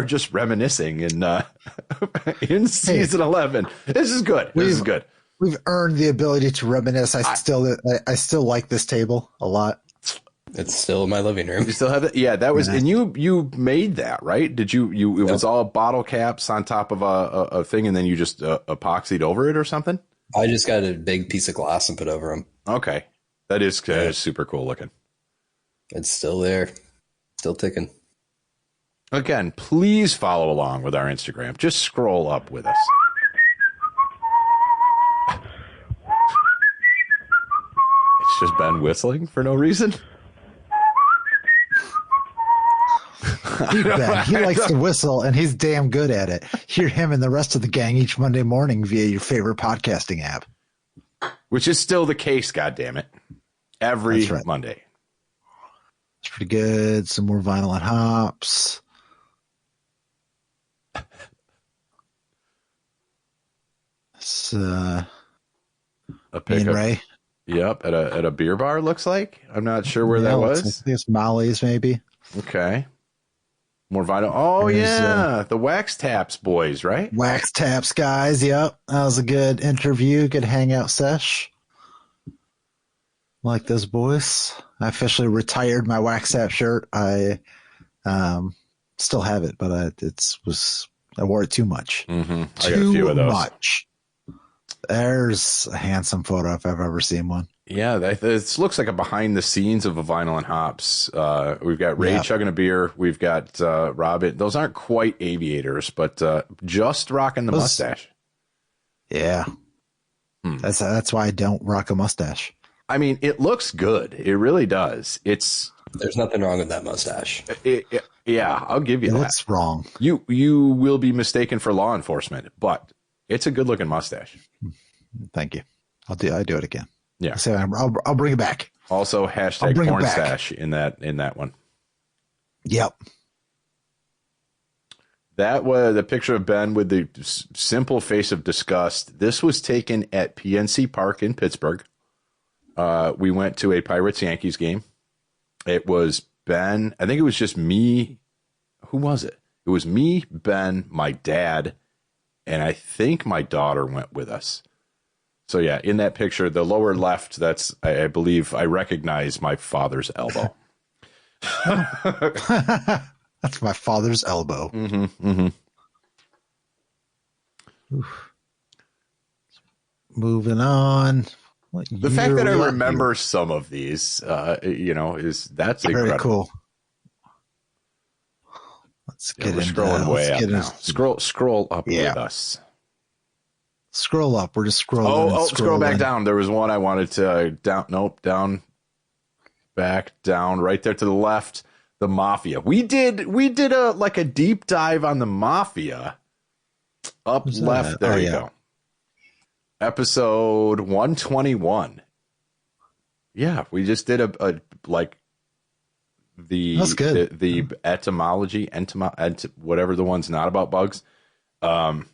just reminiscing in season 11. This is good. This is good. We've earned the ability to reminisce. I still like this table a lot. It's still in my living room. You still have it? Yeah, that was, and you made that, right? Did you it was all bottle caps on top of a thing, and then you just epoxied over it or something? I just got a big piece of glass and put over them. Okay. That is super cool looking. It's still there. Still ticking. Again, please follow along with our Instagram. Just scroll up with us. It's just Ben whistling for no reason. Ben, he likes to whistle, and he's damn good at it. Hear him and the rest of the gang each Monday morning via your favorite podcasting app. Which is still the case, goddammit. Every Monday. It's pretty good. Some more vinyl and hops. It's, a pickup. Ray. Yep, at a beer bar, looks like. I'm not sure where that was. I think it's Molly's, maybe. Okay. More vinyl. Oh, the Wax Taps boys, right? Wax Taps guys, yep. That was a good interview, good hangout sesh. Like those boys. I officially retired my Wax Tap shirt. I still have it, but I wore it too much. Mm-hmm. I got a few of those. Too much. There's a handsome photo if I've ever seen one. Yeah, this looks like a behind the scenes of a vinyl and hops. We've got Ray chugging a beer. We've got Robin. Those aren't quite aviators, but just rocking the mustache. Yeah. That's why I don't rock a mustache. I mean, it looks good. It really does. There's nothing wrong with that mustache. Yeah, I'll give you that. What's wrong? You will be mistaken for law enforcement, but it's a good looking mustache. Thank you. I do it again. Yeah. So I'll bring it back. Also hashtag porn stash in that one. Yep. That was the picture of Ben with the simple face of disgust. This was taken at PNC Park in Pittsburgh. We went to a Pirates-Yankees game. It was Ben. I think it was just me. Who was it? It was me, Ben, my dad, and I think my daughter went with us. So, yeah, in that picture, the lower left, that's, I believe, I recognize my father's elbow. That's my father's elbow. Mm-hmm, mm-hmm. Moving on. The fact that I remember some of these, that's incredible. Very cool. Let's get into scrolling way up now. Scroll up with us. Scroll up. We're just scrolling. Scroll back down. There was one I wanted to down, back down, right there to the left. The Mafia. We did a deep dive on the Mafia. Up left. There you go. Episode 121. Yeah, we just did That's good. the etymology, whatever the one's not about bugs, of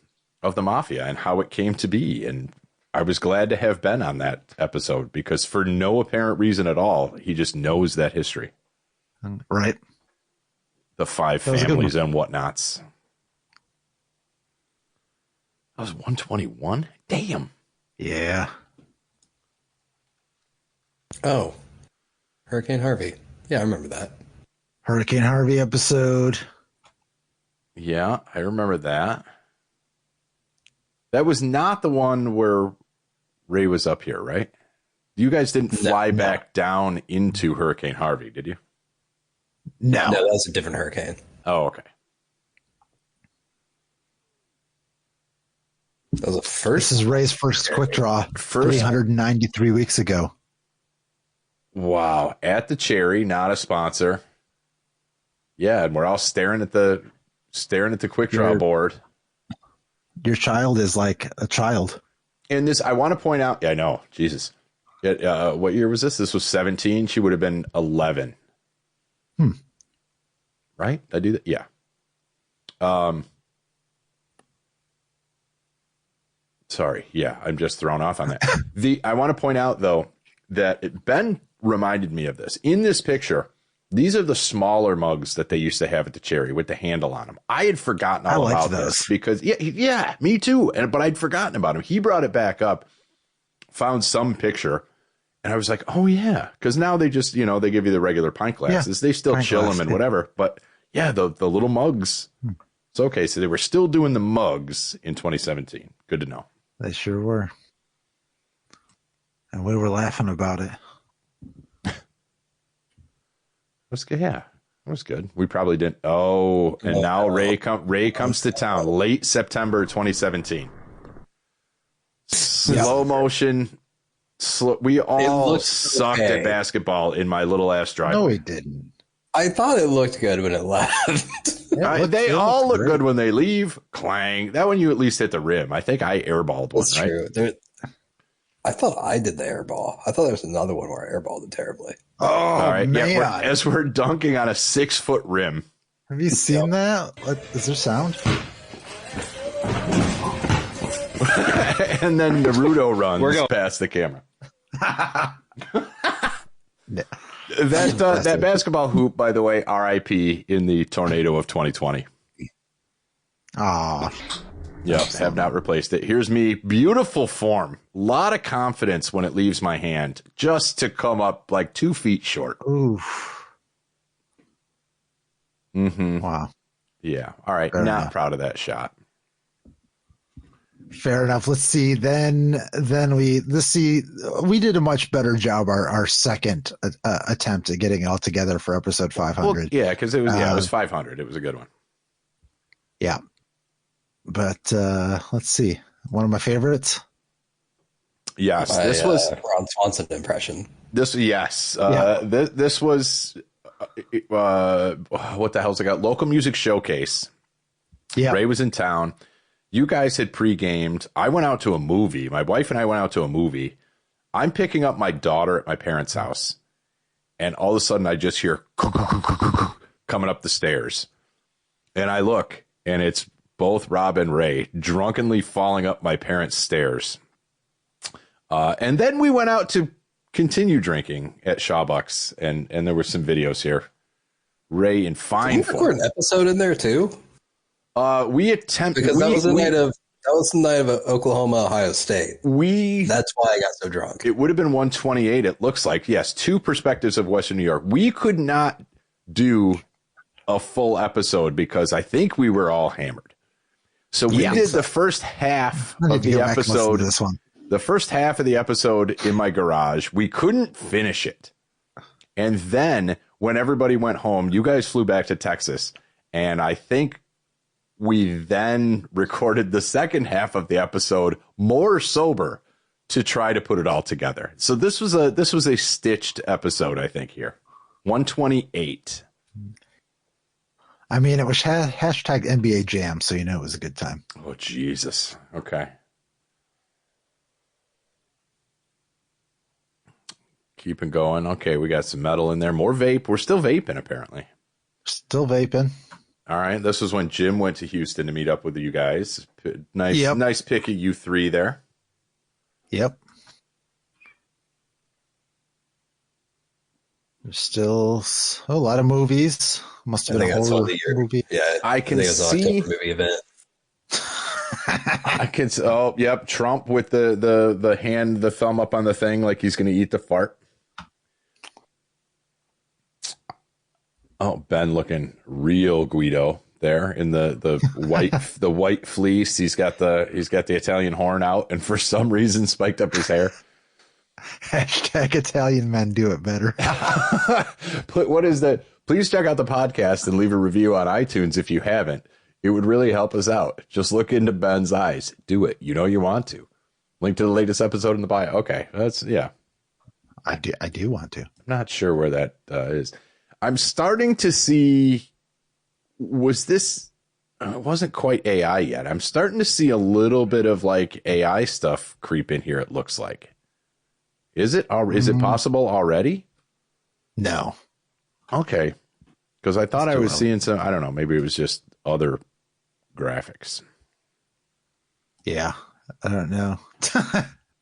the Mafia and how it came to be. And I was glad to have Ben on that episode because for no apparent reason at all, he just knows that history. Right. The 5 families and whatnots. That was 121? Damn. Yeah. Oh. Hurricane Harvey. Yeah, I remember that. Hurricane Harvey episode. Yeah, I remember that. That was not the one where Ray was up here, right? You guys didn't fly back down into Hurricane Harvey, did you? No, that was a different hurricane. Oh, okay. That was a first. This is Ray's first quick draw. 393 weeks ago. Wow. At the Cherry, not a sponsor. Yeah, and we're all staring at the quick draw board. Your child is like a child. And this, I want to point out. Yeah, I know. Jesus. What year was this? This was 17. She would have been 11. Right? Did I do that? Yeah. Sorry. Yeah, I'm just thrown off on that. I want to point out, though, that Ben reminded me of this. In this picture, these are the smaller mugs that they used to have at the Cherry with the handle on them. I had forgotten all about this because, yeah, me too. But I'd forgotten about him. He brought it back up, found some picture, and I was like, oh, yeah. Because now they just, they give you the regular pint glasses. They still chill them and whatever. But, yeah, the little mugs. It's okay. So they were still doing the mugs in 2017. Good to know. They sure were. And we were laughing about it. That's good. Yeah, that was good. We probably didn't. Oh, and now Ray comes to town. Late September 2017. Slow motion. We all sucked at basketball in my little ass driveway. No, we didn't. I thought it looked good when it left. They all look good when they leave. Clang. That one you at least hit the rim. I think I airballed one. That's true. I thought I did the airball. I thought there was another one where I airballed it terribly. Oh, all right. Man. Yeah, as we're dunking on a 6-foot rim. Have you seen that? Is there sound? And then Naruto runs past the camera. That basketball hoop, by the way, RIP in the tornado of 2020. Ah. Yep, have not replaced it. Here's me, beautiful form. A lot of confidence when it leaves my hand, just to come up like 2 feet short. Oof. Mm-hmm. Wow. Yeah. All right. Not proud of that shot. Fair enough. Let's see. Then we did a much better job our second attempt at getting it all together for episode 500. Well, yeah, because it was 500. It was a good one. Yeah. But let's see. One of my favorites. Yes, this was Ron Swanson impression. This this was what the hell's it got? Local Music Showcase. Yeah, Ray was in town. You guys had pre-gamed. I went out to a movie. My wife and I went out to a movie. I'm picking up my daughter at my parents' house, and all of a sudden I just hear coming up the stairs, and I look. and it's both Rob and Ray drunkenly falling up my parents' stairs. And then we went out to continue drinking at Shawbucks, and there were some videos here. Ray in fine form. Record an episode in there too. We attempted because that was the night of Oklahoma, Ohio State. That's why I got so drunk. It would have been 128. It looks like, yes, 2 perspectives of Western New York. We could not do a full episode because I think we were all hammered. So we did the first half of the episode. This one. The first half of the episode in my garage. We couldn't finish it. And then when everybody went home, you guys flew back to Texas. And I think we then recorded the second half of the episode more sober to try to put it all together. So this was a stitched episode, I think, here. 128. I mean, it was hashtag NBA Jam, so you know it was a good time. Oh, Jesus. Okay. Keeping going. Okay, we got some metal in there. More vape. We're still vaping, apparently. Still vaping. All right. This was when Jim went to Houston to meet up with you guys. Nice pick of you 3 there. Yep. There's still a lot of movies. Must have been a horror movie. Yeah, I can see movie event. I can. Oh, yep. Trump with the hand, the thumb up on the thing, like he's going to eat the fart. Oh, Ben looking real Guido there in the white fleece. He's got the Italian horn out, and for some reason spiked up his hair. Hashtag Italian men do it better. What is that? Please check out the podcast and leave a review on iTunes if you haven't. It would really help us out. Just look into Ben's eyes. Do it. You know you want to. Link to the latest episode in the bio. Okay, I do want to. I'm not sure where that is. I'm starting to see. Was this? It wasn't quite AI yet. I'm starting to see a little bit of like AI stuff creep in here. It looks like. Is it? Is it possible already? No. Okay. Because I thought I was seeing some. I don't know. Maybe it was just other graphics. Yeah, I don't know.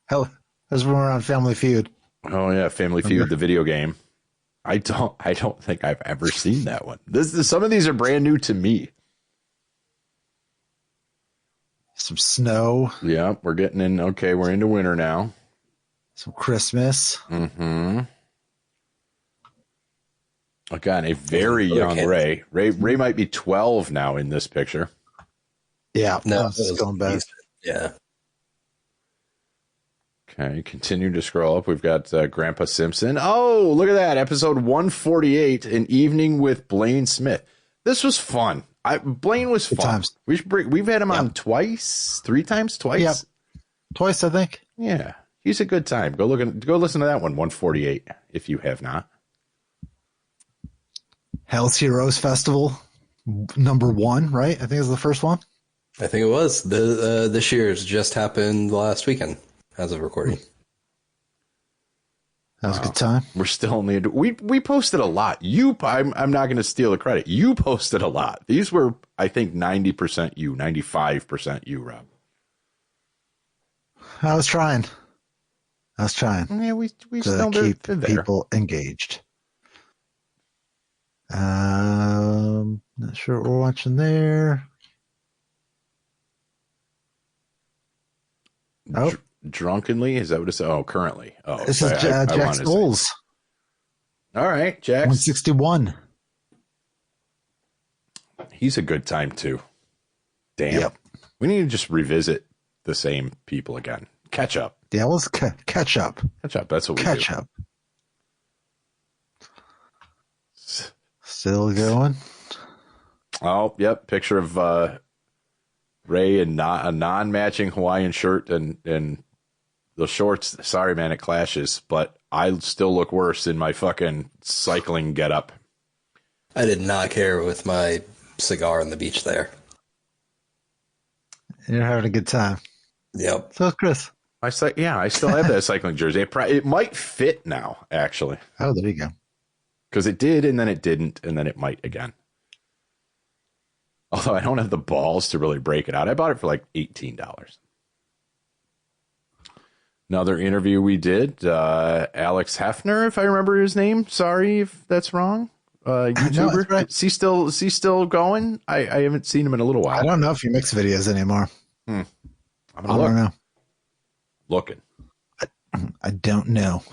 Hell, as when we're on Family Feud. Oh yeah, Family Feud, the video game. I don't think I've ever seen that one. Some of these are brand new to me. Some snow. Yeah, we're getting in. Okay, we're into winter now. Some Christmas. Mm-hmm. Again, a very young Ray. Ray might be 12 now in this picture. Yeah, no, it's going back. Yeah. Okay, continue to scroll up. We've got Grandpa Simpson. Oh, look at that. Episode 148, An Evening with Blaine Smith. This was fun. Blaine was fun. Times. We've had him on twice, 3 times, twice. Yep. Twice, I think. Yeah, he's a good time. Go listen to that one, 148, if you have not. Hell's Heroes Festival, #1, right? I think it was the first one. I think it was. This year's just happened last weekend as of recording. That was a good time. We're still only we posted a lot. I'm not going to steal the credit. You posted a lot. These were, I think, 90% you, 95% you, Rob. I was trying. Yeah, we to still keep there. People engaged. Not sure what we're watching there. Oh, Drunkenly, is that what it's? Oh, currently. Oh, this is Jack Knowles. All right, Jack. 161. He's a good time too. Damn. Yep. We need to just revisit the same people again. Catch up. Yeah, let's catch up. Catch up. That's what we do. Catch up. Still going. Oh, yep. Picture of Ray in a non-matching Hawaiian shirt and the shorts. Sorry, man, it clashes, but I still look worse in my fucking cycling getup. I did not care with my cigar on the beach there. You're having a good time. Yep. So is Chris. I still have that cycling jersey. It might fit now, actually. Oh, there you go. Because it did, and then it didn't, and then it might again. Although I don't have the balls to really break it out. I bought it for like $18. Another interview we did, Alex Hefner, if I remember his name. Sorry if that's wrong. YouTuber. No, that's right. Is he still going? I haven't seen him in a little while. I don't know if he makes videos anymore. I'm gonna I don't know. Looking. I don't know.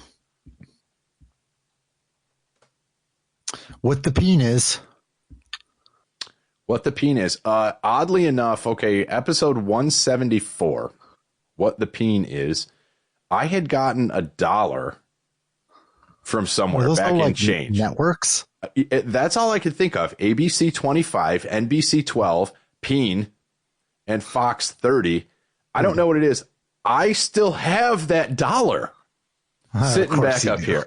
What the peen is. What the peen is. Oddly enough, okay, episode 174, what the peen is, I had gotten $1 from somewhere back in change. Networks? That's all I could think of. ABC 25, NBC 12, Peen, and Fox 30. I don't know what it is. I still have that $1 sitting back up here.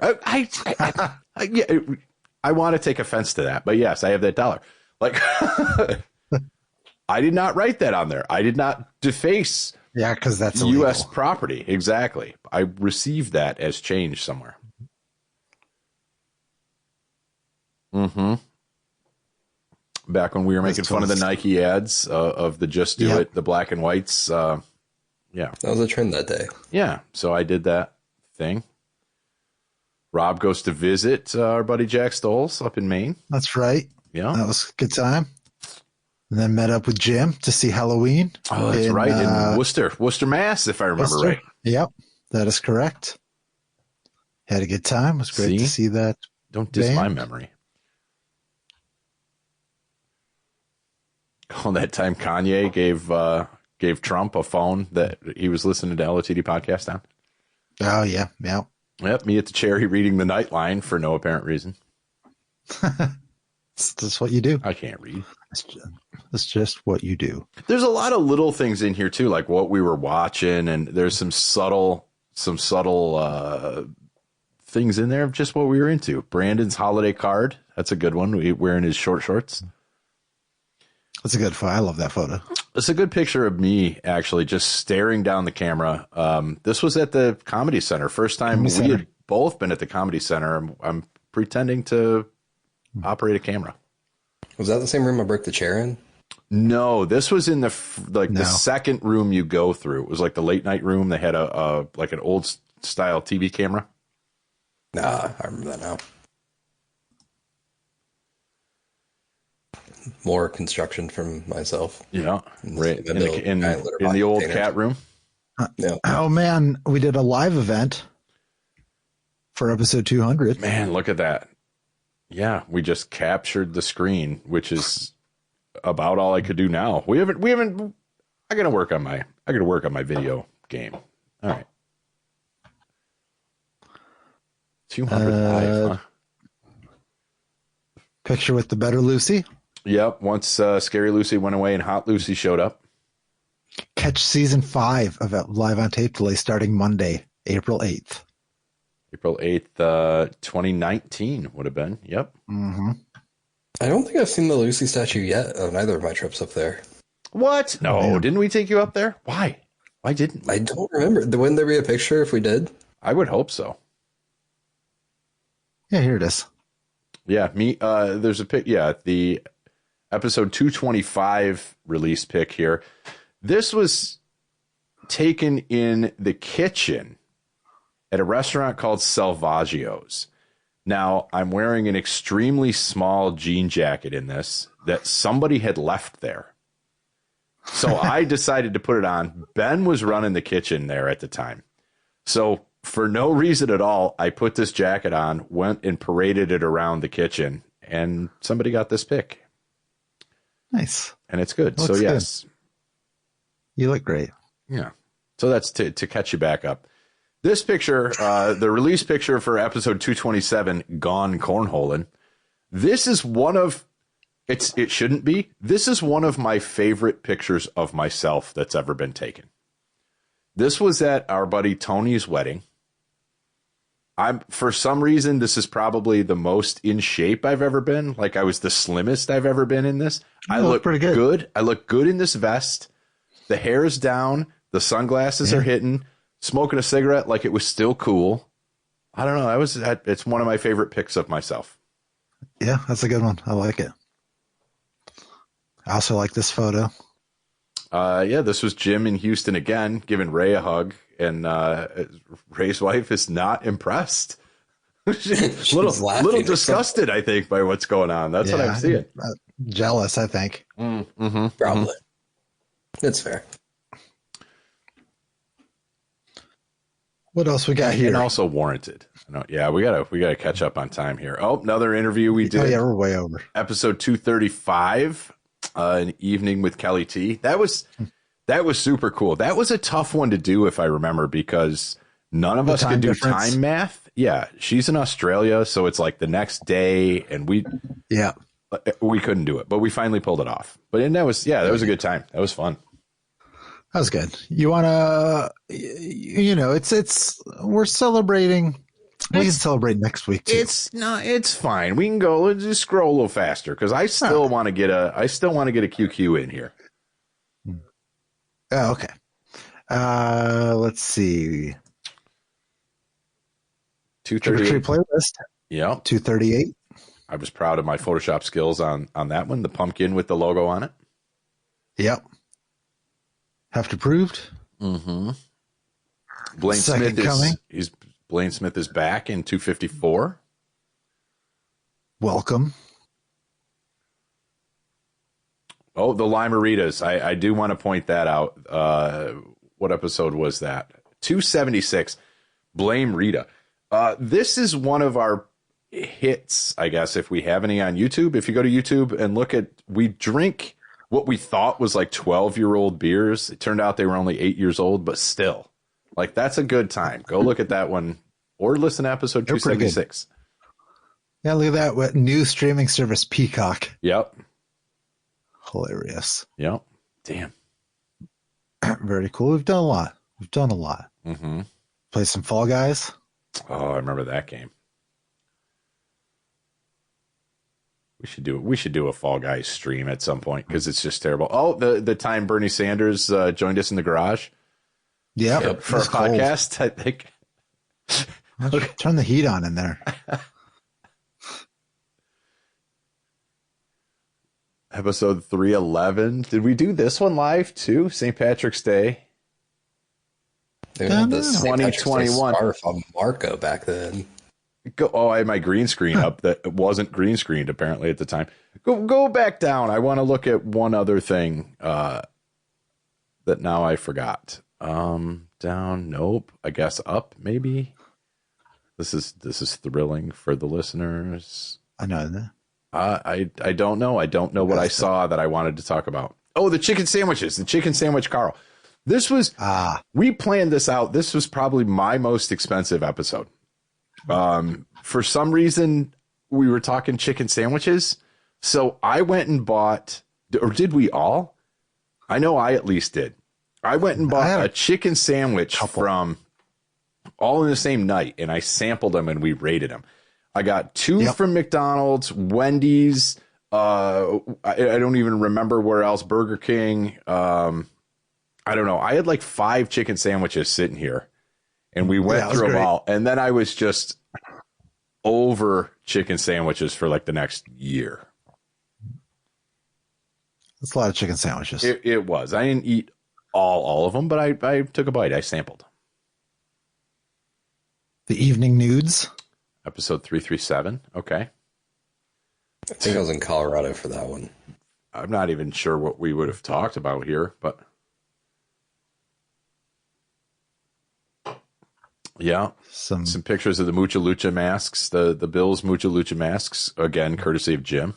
I want to take offense to that, but yes, I have that $1. Like, I did not write that on there. I did not deface because that's illegal. U.S. property. Exactly. I received that as change somewhere. Mm-hmm. Back when we were making fun of the Nike ads of the Just Do It, the black and whites. Yeah. That was a trend that day. Yeah. So I did that thing. Rob goes to visit our buddy Jack Stoles up in Maine. That's right. Yeah. That was a good time. And then met up with Jim to see Halloween. Oh, that's right. In Worcester, Mass, if I remember right. Yep. That is correct. Had a good time. It was great to see that. Don't diss my memory. Oh, that time Kanye gave Trump a phone that he was listening to LOTD podcast on. Oh, yeah. Yeah. Yep. Me at the Cherry reading the Nightline for no apparent reason. That's what you do. I can't read. That's just what you do. There's a lot of little things in here too, like what we were watching, and there's some subtle things in there of just what we were into. Brandon's holiday card. That's a good one. Wearing his short shorts. That's a good photo. I love that photo. It's a good picture of me actually just staring down the camera. This was at the Comedy Center. First time we had both been at the Comedy Center. I'm pretending to operate a camera. Was that the same room I broke the chair in? No, this was in the second room you go through. It was like the late night room. They had a like an old style TV camera. Nah, I remember that now. More construction from myself. Yeah, right in the old cat room. Yeah. Oh man, we did a live event for episode 200. Man, look at that. Yeah, we just captured the screen, which is about all I could do now. We haven't. I gotta work on my video game. All right. 200 live, huh? Picture with the better Lucy. Yep. Once Scary Lucy went away and Hot Lucy showed up. Catch season 5 of Live on Tape Delay starting Monday, April 8th. April 8th, 2019 would have been. Yep. Mm-hmm. I don't think I've seen the Lucy statue yet on either of my trips up there. What? No, didn't we take you up there? Why? Why didn't we? I don't remember. Wouldn't there be a picture if we did? I would hope so. Yeah, here it is. Yeah, there's a pic. Yeah, the episode 225 release pic here. This was taken in the kitchen at a restaurant called Salvaggio's. Now, I'm wearing an extremely small jean jacket in this that somebody had left there. So I decided to put it on. Ben was running the kitchen there at the time. So for no reason at all, I put this jacket on, went and paraded it around the kitchen, and somebody got this pic. Nice. And it's good. So yes. Good. You look great. Yeah. So that's to catch you back up. This picture, the release picture for episode 227, Gone Cornholing. This is one of, it shouldn't be. This is one of my favorite pictures of myself that's ever been taken. This was at our buddy Tony's wedding. For some reason, this is probably the most in shape I've ever been. Like I was the slimmest I've ever been in this. I look pretty good. I look good in this vest. The hair is down. The sunglasses are hitting. Smoking a cigarette like it was still cool. I don't know. It's one of my favorite pics of myself. Yeah, that's a good one. I like it. I also like this photo. Yeah, this was Jim in Houston again, giving Ray a hug, and Ray's wife is not impressed. She's little disgusted, I think, by what's going on. That's what I'm seeing. Jealous, I think. Probably. That's fair. What else we got here? And also warranted. Yeah, we gotta catch up on time here. Oh, another interview we did. Oh yeah, we're way over. Episode 235, an evening with Kelly T. That was super cool. That was a tough one to do, if I remember, because none of us could do time math. Yeah, she's in Australia, so it's like the next day, and we couldn't do it, but we finally pulled it off. That was a good time. That was fun. That was good. You want to, we're celebrating. We can celebrate next week too. It's fine. We can go. Let's just scroll a little faster because I still want to get a QQ in here. Oh, okay. Let's see. 238 playlist. Yeah. 238. I was proud of my Photoshop skills on that one. The pumpkin with the logo on it. Yep. Have to proved. Mm-hmm. Blaine Smith is back in 254. Welcome. Oh, the Limeritas. I do want to point that out. What episode was that? 276. Blame Rita. This is one of our hits, I guess, if we have any on YouTube. If you go to YouTube and look at, we drink what we thought was like 12-year-old beers. It turned out they were only 8 years old, but still, like, that's a good time. Go look at that one or listen to episode 276. Yeah, look at that. What new streaming service, Peacock. Yep. Hilarious. Yep. Damn. Very cool. We've done a lot. Mm-hmm. Play some Fall Guys. Oh, I remember that game. We should do a Fall Guys stream at some point because it's just terrible. Oh, the time Bernie Sanders joined us in the garage. Yeah, for a podcast, I think. Turn the heat on in there. Episode 311. Did we do this one live too? St. Patrick's Day. They had the 2021 scarf on Marco back then. I had my green screen up that wasn't green screened apparently at the time. Go back down. I want to look at one other thing that now I forgot. Down. Nope. I guess up. Maybe. This is thrilling for the listeners. I know that. I don't know. I don't know what I saw that I wanted to talk about. Oh, the chicken sandwiches. The chicken sandwich Carl. This was we planned this out. This was probably my most expensive episode. For some reason, we were talking chicken sandwiches. So I went and bought, or did we all? I know I at least did. I went and bought a chicken sandwich from all in the same night, and I sampled them and we rated them. I got two from McDonald's, Wendy's. I don't even remember where else. Burger King. I don't know. I had like 5 chicken sandwiches sitting here. And we went through them all. And then I was just over chicken sandwiches for like the next year. That's a lot of chicken sandwiches. It was. I didn't eat all of them, but I took a bite. I sampled. The Evening Nudes. Episode 337. Okay. I think I was in Colorado for that one. I'm not even sure what we would have talked about here, but... Yeah, some pictures of the Mucha Lucha masks, the Bills Mucha Lucha masks, again, courtesy of Jim.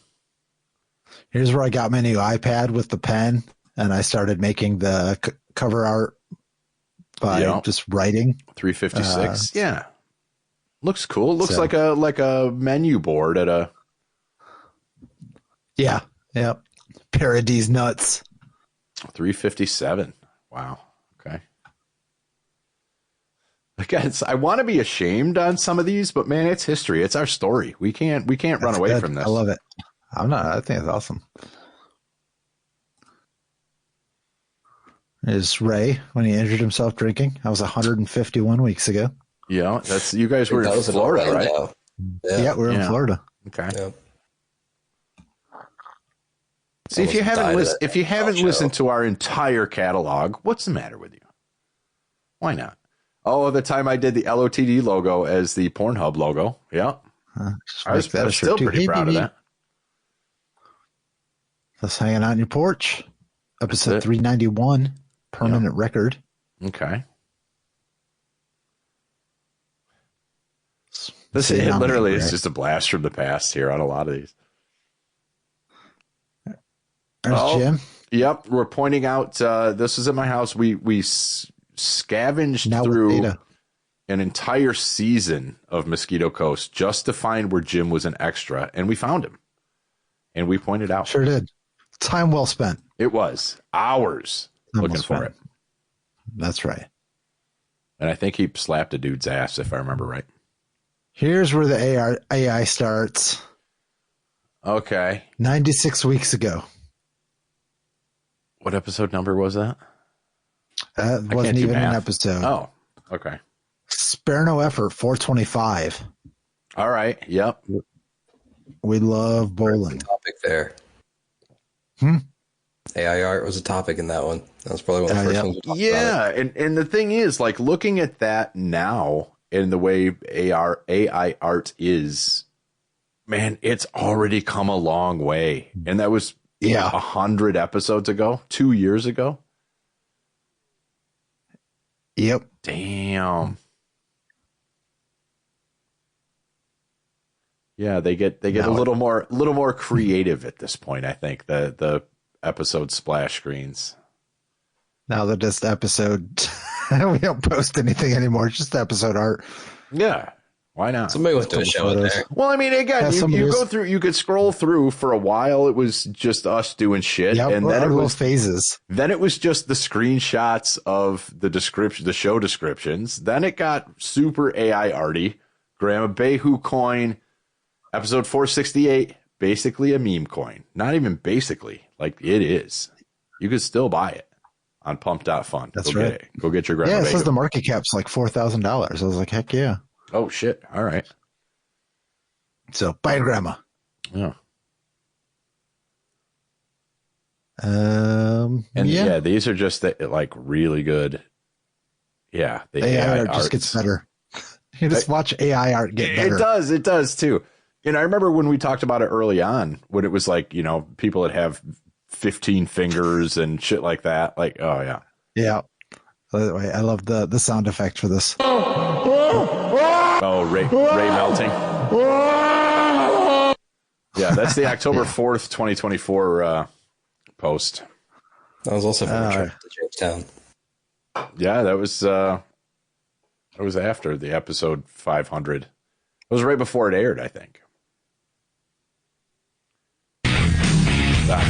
Here's where I got my new iPad with the pen, and I started making the cover art by just writing. 356, yeah. Looks cool. Looks like a menu board at a... Yeah, yep. Paradise nuts. 357, wow. Again, I want to be ashamed on some of these, but man, it's history. It's our story. We can't run away from this. I love it. I think it's awesome. Is Ray when he injured himself drinking? That was 151 weeks ago. Yeah, that's you guys were in Florida, right? Yeah, we're in Florida. Okay. Yeah. See, if you haven't listened to our entire catalog, what's the matter with you? Why not? Oh, the time I did the LOTD logo as the Pornhub logo. Yeah. I was still pretty proud of that. That's Hanging Out on Your Porch. Episode 391. Permanent record. Okay. This literally is just a blast from the past here on a lot of these. There's Jim. Yep. We're pointing out, this is at my house. We scavenged through an entire season of Mosquito Coast just to find where Jim was an extra, and we found him. And we pointed out. Sure did. Time well spent. It was hours looking for it. That's right. And I think he slapped a dude's ass, if I remember right. Here's where the AI starts. Okay. 96 weeks ago. What episode number was that? That wasn't even an episode. Oh, okay. Spare no effort, 425. All right. Yep. We love bowling. Topic there. AI art was a topic in that one. That was probably one of the first ones we talked about. And the thing is, like, looking at that now in the way AI art is, man, it's already come a long way. And that was 100 episodes ago, 2 years ago. Yep. Damn. Yeah, they get a little more creative at this point, I think, the episode splash screens. Now that just episode we don't post anything anymore, it's just episode art. Yeah. Why not? Somebody went to a show in there. Well, I mean, again, you go through, you could scroll through for a while. It was just us doing shit. And then it was phases. Then it was just the screenshots of the description, the show descriptions. Then it got super AI arty. Grandma Behu coin, episode 468, basically a meme coin. Not even basically, like it is. You could still buy it on pump.fun. That's Go right. Get it. Go get your Grandma Yeah, it Behu. says the market cap's like $4,000. I was like, heck yeah. Oh, shit. All right. So, buy a grandma. Yeah. And these are just like really good. Yeah. The AI art just gets better. You just watch AI art get better. It does too. And I remember when we talked about it early on, when it was like, people that have 15 fingers and shit like that. Like, oh, yeah. Yeah. By the way, I love the sound effect for this. Oh, Ray melting. Yeah, that's the October 4th, 2024 post. That was also from a trip to Jamestown. Yeah, that was after the episode 500. It was right before it aired, I think.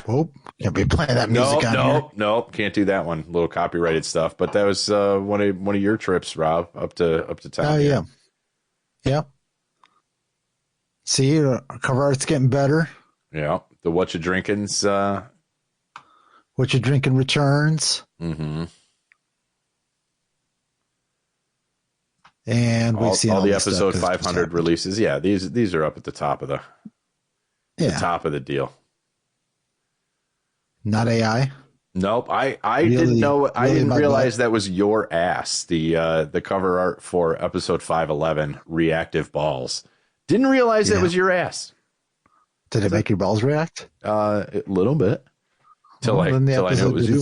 Oh, can't be playing that music on here. Nope, can't do that one. A little copyrighted stuff. But that was one of your trips, Rob, up to town. Oh, yeah. Yep. See, our cover art's getting better. Yeah. The Whatcha Drinkins. Whatcha Drinking returns. Mm-hmm. And we've seen all the episode 500 releases. Yeah, these are up at the top of the top of the deal. Not AI. Nope. I didn't know. I didn't realize that was your ass. The cover art for episode 511, Reactive Balls. Didn't realize that was your ass. Did it make your balls react? A little bit. Till I knew it was you.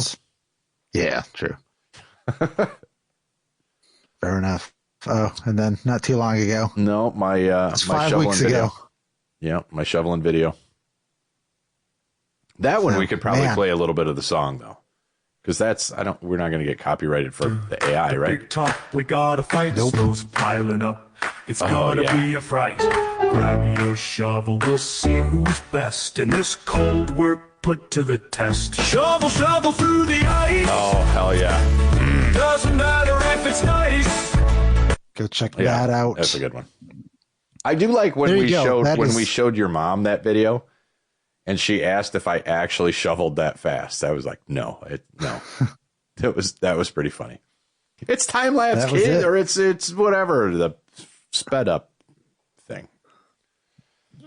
Yeah, true. Fair enough. Oh, and then not too long ago. No, my 5 weeks video. ago. Yeah, my shoveling video. That one we could probably play a little bit of the song though, because we're not going to get copyrighted for the AI, right? Big top, we gotta fight. Snow's piling up. It's gonna be a fright. Grab your shovel, we'll see who's best. In this cold work put to the test. Shovel, shovel through the ice. Oh, hell yeah. Doesn't matter if it's nice. Go check that out. That's a good one. I do like when we showed your mom that video. And she asked if I actually shoveled that fast. I was like, no. That was pretty funny. It's time lapse, kid, or it's whatever, the sped up thing.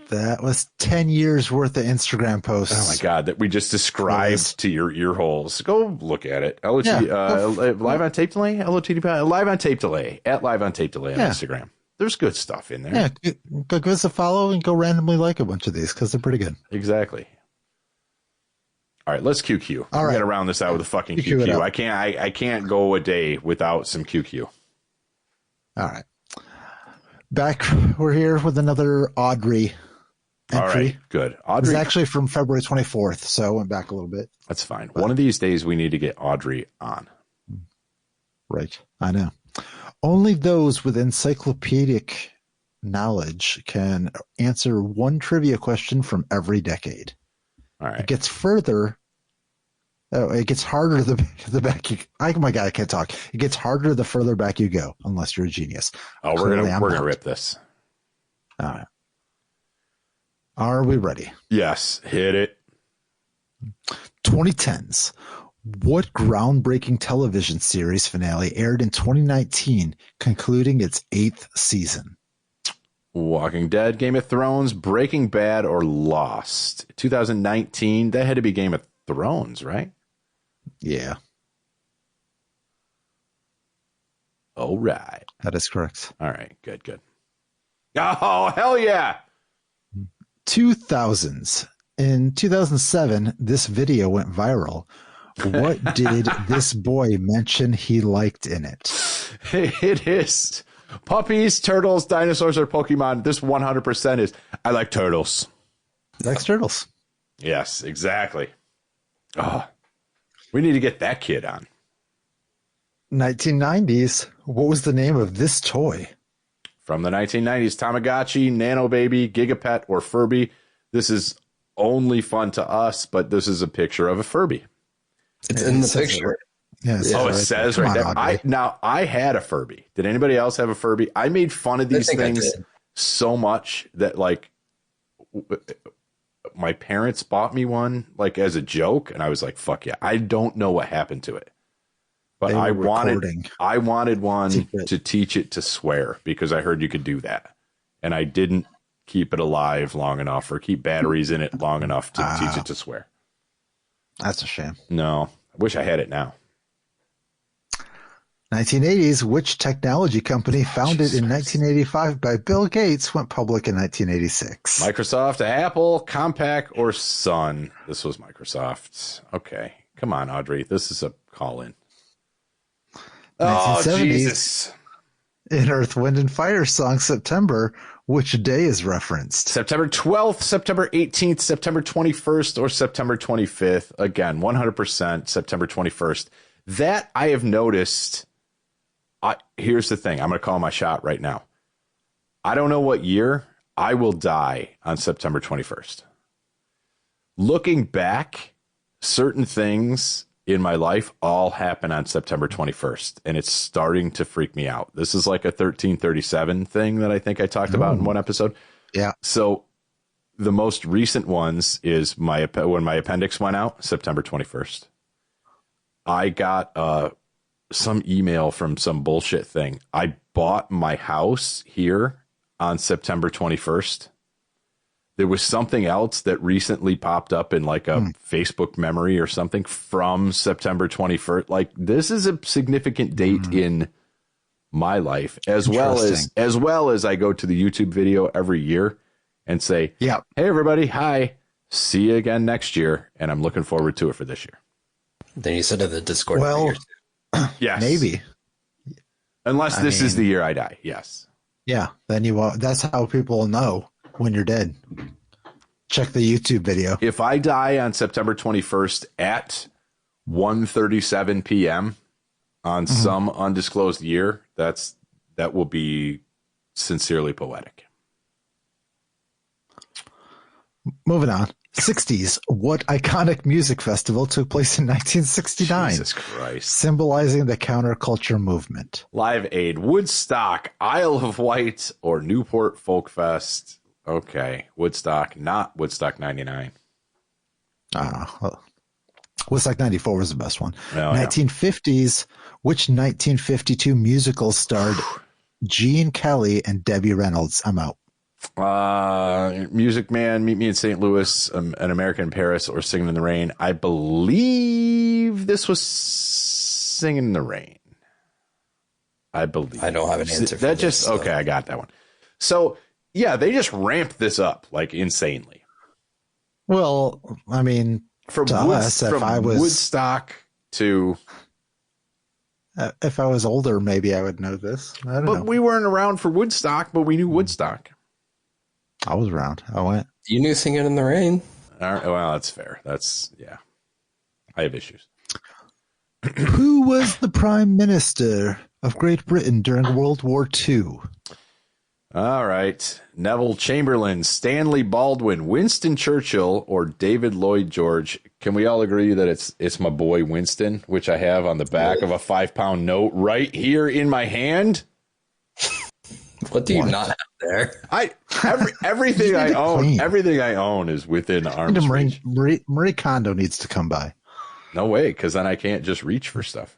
That was 10 years worth of Instagram posts. Oh my God, that we just described to your ear holes. Go look at it. Live on tape delay, LOTDQQ, live on tape delay, at live on tape delay on Instagram. There's good stuff in there. Yeah, go give us a follow and go randomly like a bunch of these because they're pretty good. Exactly. All right, let's QQ. All right. We got to round this out with a fucking QQ. I can't go a day without some QQ. All right. Back, we're here with another Audrey entry. All right, good. Audrey. It's actually from February 24th, so I went back a little bit. That's fine. One of these days, we need to get Audrey on. Right. I know. Only those with encyclopedic knowledge can answer one trivia question from every decade. All right. It gets further. Oh, it gets harder the back you. Oh my God, I can't talk. It gets harder the further back you go, unless you're a genius. Oh, we're gonna rip this. All right. Are we ready? Yes, hit it. 2010s. What groundbreaking television series finale aired in 2019, concluding its 8th season? Walking Dead, Game of Thrones, Breaking Bad, or Lost? 2019. That had to be Game of Thrones, right? Yeah. All right. That is correct. All right. Good. Oh, hell yeah. 2000s. In 2007, this video went viral. What did this boy mention he liked in it? It is puppies, turtles, dinosaurs, or Pokemon. This 100% is, I like turtles. He likes turtles. Yes, exactly. Oh, we need to get that kid on. 1990s. What was the name of this toy? From the 1990s, Tamagotchi, Nano Baby, Gigapet, or Furby. This is only fun to us, but this is a picture of a Furby. It's in the picture. Yeah, it says right there. I had a Furby. Did anybody else have a Furby? I made fun of these things so much that, like, my parents bought me one, like, as a joke, and I was like, fuck yeah. I don't know what happened to it. But I wanted one to teach it to swear, because I heard you could do that. And I didn't keep it alive long enough or keep batteries in it long enough to teach it to swear. That's a shame. No, I wish I had it now. 1980s, which technology company founded in 1985 by Bill Gates went public in 1986? Microsoft, Apple, Compaq, or Sun? This was Microsoft. Okay. Come on, Audrey. This is a call-in. 1970s, oh, Jesus. In Earth, Wind, and Fire song September, which day is referenced? September 12th, September 18th, September 21st, or September 25th. Again, 100% September 21st. That I have noticed. Here's the thing. I'm going to call my shot right now. I don't know what year. I will die on September 21st. Looking back, certain things in my life all happen on September 21st, and it's starting to freak me out. This is like a 1337 thing that I think I talked about in one episode. Yeah. So the most recent ones is when my appendix went out, September 21st. I got some email from some bullshit thing. I bought my house here on September 21st. There was something else that recently popped up in like a Facebook memory or something from September 21st. Like, this is a significant date in my life, as well as I go to the YouTube video every year and say, hey, everybody, hi, see you again next year. And I'm looking forward to it for this year. Then you said in the Discord. Well, yes, maybe. Unless this is the year I die. Yes. Yeah. Then you won't. That's how people know when you're dead. Check the YouTube video. If I die on September 21st at 1:37 p.m. on some undisclosed year, that will be sincerely poetic. Moving on. 60s. What iconic music festival took place in 1969? Jesus Christ. Symbolizing the counterculture movement. Live Aid, Woodstock, Isle of Wight, or Newport Folk Fest. Okay. Woodstock, not Woodstock 99. Well, Woodstock 94 was the best one. 1950s. Which 1952 musical starred Gene Kelly and Debbie Reynolds? I'm out. Music Man, Meet Me in St. Louis, An American in Paris, or Singing in the Rain. I believe this was Singing in the Rain. I believe. I don't have an answer for that. this, so. Okay, I got that one. So, yeah, they just ramped this up like insanely. Well, I mean, From from Woodstock to... if I was older, maybe I would know this. I don't know. But we weren't around for Woodstock, but we knew Woodstock. I was around. I went. You knew Singing in the Rain. All right, well, that's fair. Yeah. I have issues. Who was the Prime Minister of Great Britain during World War II? All right. Neville Chamberlain, Stanley Baldwin, Winston Churchill, or David Lloyd George. Can we all agree that it's my boy Winston, which I have on the back of a 5-pound note right here in my hand? What do you not have there? Everything I own. Clean. Everything I own is within arm's reach. Marie Kondo needs to come by. No way, because then I can't just reach for stuff.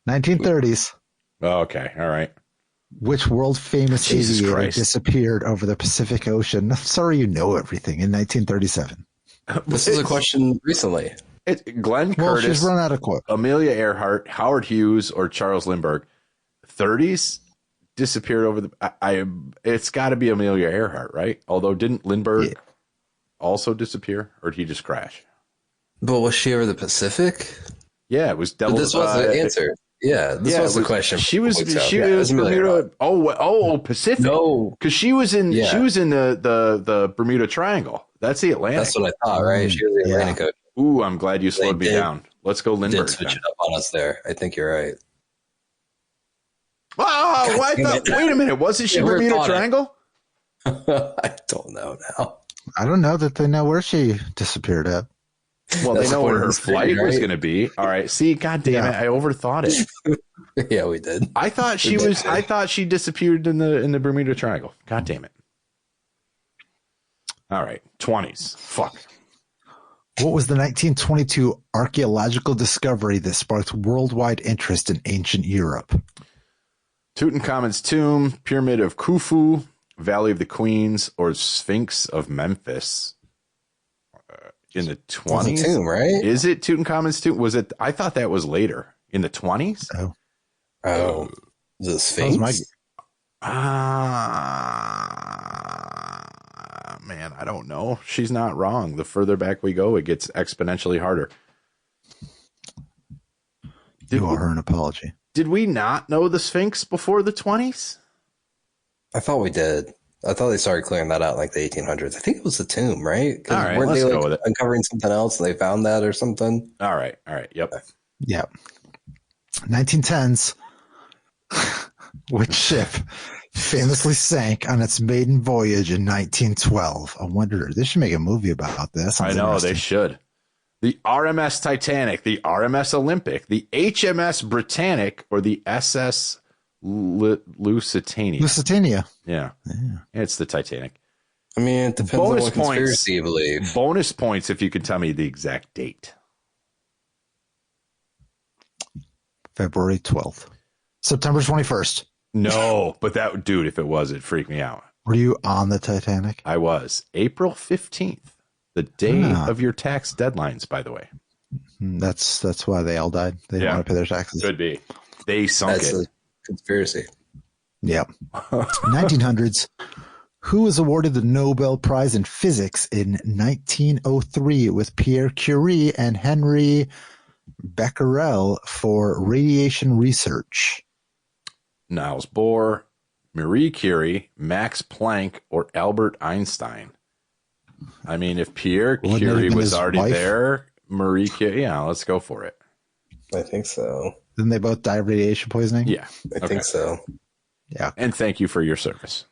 1930s. Oh, okay, all right. Which world famous Jesus aviator Christ. disappeared over the Pacific Ocean? I'm sorry, you know everything. In 1937. This is a question recently. Glenn Well, Curtis, she's run out of quote. Amelia Earhart, Howard Hughes, or Charles Lindbergh. 30s disappeared over the. It's got to be Amelia Earhart, right? Although didn't Lindbergh also disappear, or did he just crash? But was she over the Pacific? Yeah, it was But Devil. this was the answer. Yeah, this was the question. She was. She Yeah, was Amelia Bermuda. Earhart. Pacific. No, because she was in. Yeah. She was in the Bermuda Triangle. That's the Atlantic. that's what I thought. Right? She was the Atlantic Ocean. Ooh, I'm glad you slowed me did- down. Let's go Lindbergh. Did switch then. it up on us there. I think you're right. Oh, wait a minute. Wasn't she Yeah, we're Bermuda on it. Triangle? I don't know now. I don't know that they know where she disappeared at. Well, That's they know the where point her of this flight thing, was right? going to be. All right. See, God damn it, I overthought it. Yeah, we did. I thought she was. I thought she disappeared in the Bermuda Triangle. God damn it. All right, 20s. Fuck. What was the 1922 archaeological discovery that sparked worldwide interest in ancient Europe? Tutankhamun's tomb, Pyramid of Khufu, Valley of the Queens, or Sphinx of Memphis. In the 20s, It's a tomb, right? Is it Tutankhamun's tomb? Was it? I thought that was later in the 20s. Oh, the Sphinx. That was my Man, I don't know. She's not wrong. The further back we go, it gets exponentially harder. You owe her an apology. Did we not know the Sphinx before the 20s? I thought we did. I thought they started clearing that out in like the 1800s. I think it was the tomb, right? 'Cause All right, weren't let's they go like with it. uncovering something else and they found that or something? All right. Yep. Yeah. 1910s. Which ship famously sank on its maiden voyage in 1912? I wonder, they should make a movie about this. I know they should. The RMS Titanic, the RMS Olympic, the HMS Britannic, or the SS Lusitania. Lusitania. Yeah. It's the Titanic. I mean, it depends on what conspiracy you believe. Bonus points if you could tell me the exact date. February 12th. September 21st. No, but that dude, if it was, it freaked me out. Were you on the Titanic? I was. April 15th, the day of your tax deadlines, by the way. That's why they all died. They didn't want to pay their taxes. Could be. They sunk That's it. a conspiracy. Yep. 1900s. Who was awarded the Nobel Prize in Physics in 1903 with Pierre Curie and Henry Becquerel for radiation research? Niels Bohr, Marie Curie, Max Planck, or Albert Einstein. I mean, if Pierre Wouldn't it have Curie been was his already wife? there, Marie Curie, yeah, let's go for it. I think so. Didn't they both die of radiation poisoning? Yeah. I think so. Yeah. And thank you for your service.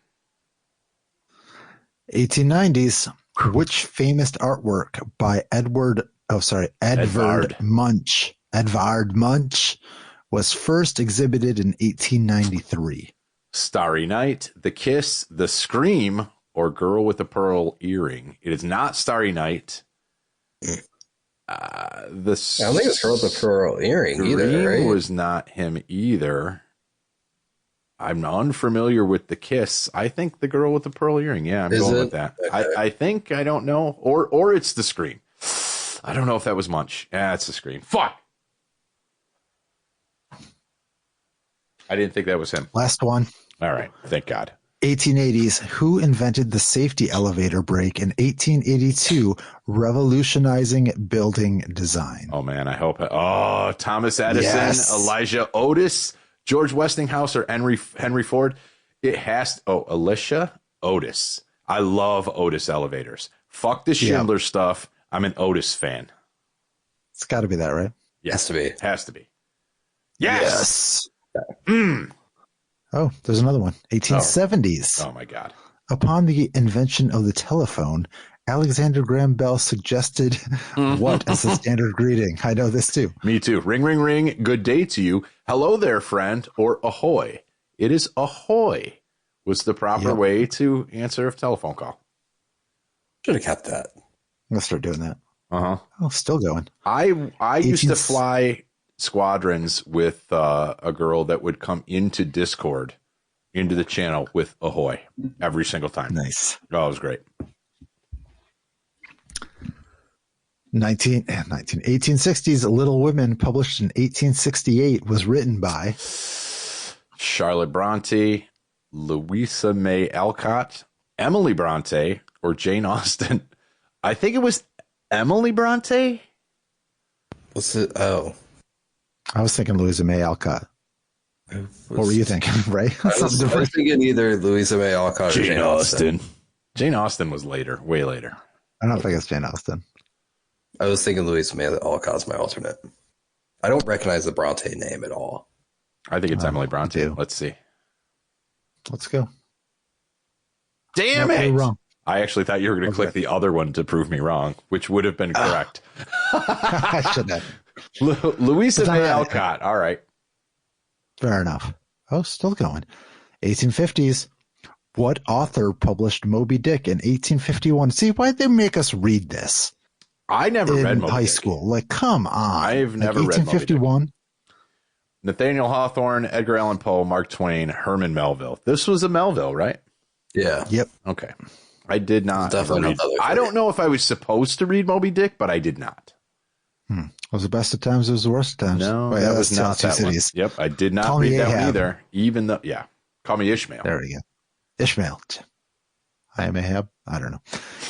1890s. Which famous artwork by Edvard Munch was first exhibited in 1893? Starry Night, The Kiss, The Scream, or Girl with a Pearl Earring. It is not Starry Night. I don't think it's Girl with a Pearl Earring either, right? Was not him either. I'm unfamiliar with the Kiss. I think the girl with the pearl earring. Yeah, I'm Is going it? with that. Okay. I think, I don't know. Or it's the Scream. I don't know if that was Munch. Yeah, it's the Scream. Fuck! I didn't think that was him. Last one. All right. Thank God. 1880s. Who invented the safety elevator brake in 1882, revolutionizing building design? Oh, man. I hope. Oh, Thomas Edison, Yes. Elijah Otis, George Westinghouse, or Henry Ford. It has. Alicia Otis. I love Otis elevators. Fuck the Schindler stuff. I'm an Otis fan. It's got to be that, right? Has to be. Has to be. Yes. Oh, there's another one. 1870s. Oh, my God. Upon the invention of the telephone, Alexander Graham Bell suggested what as the standard greeting? I know this too. Me too. Ring, ring, ring. Good day to you. Hello there, friend. Or ahoy. It is ahoy was the proper way to answer a telephone call. Should have kept that. I'm going to start doing that. Uh-huh. Oh, still going. I used to fly squadrons with a girl that would come into Discord, into the channel with ahoy every single time. Nice. Oh, it was great. 1860s, Little Women, published in 1868, was written by Charlotte Bronte, Louisa May Alcott, Emily Bronte, or Jane Austen. I think it was Emily Bronte. What's it? Oh. I was thinking Louisa May Alcott. What were you thinking, Ray? I was thinking either Louisa May Alcott or Jane Austen. Jane Austen was later, way later. I don't think it's Jane Austen. I was thinking Louisa May Alcott's my alternate. I don't recognize the Bronte name at all. I think it's Emily Bronte. do. Let's see. Let's go. Damn Nope, it! you're wrong. I actually thought you were going to click the other one to prove me wrong, which would have been correct. I should have. Louisa May Alcott. All right. Fair enough. Oh, still going. 1850s. What author published Moby Dick in 1851? See, why'd they make us read this I never read in Moby high Dick. school? Like, come on. I've never read Moby Dick. 1851. Nathaniel Hawthorne, Edgar Allan Poe, Mark Twain, Herman Melville. This was a Melville, right? Yeah. Yep. Okay. I did not Definitely read. not the other I three. don't know if I was supposed to read Moby Dick, but I did not. It was the best of times. It was the worst of times. No, Wait, that was that's not Two that one. Cities. Yep, I did not Call me read that one Ahab. either. Even though, yeah. Call me Ishmael. There we go. Ishmael. I am Ahab. I don't know.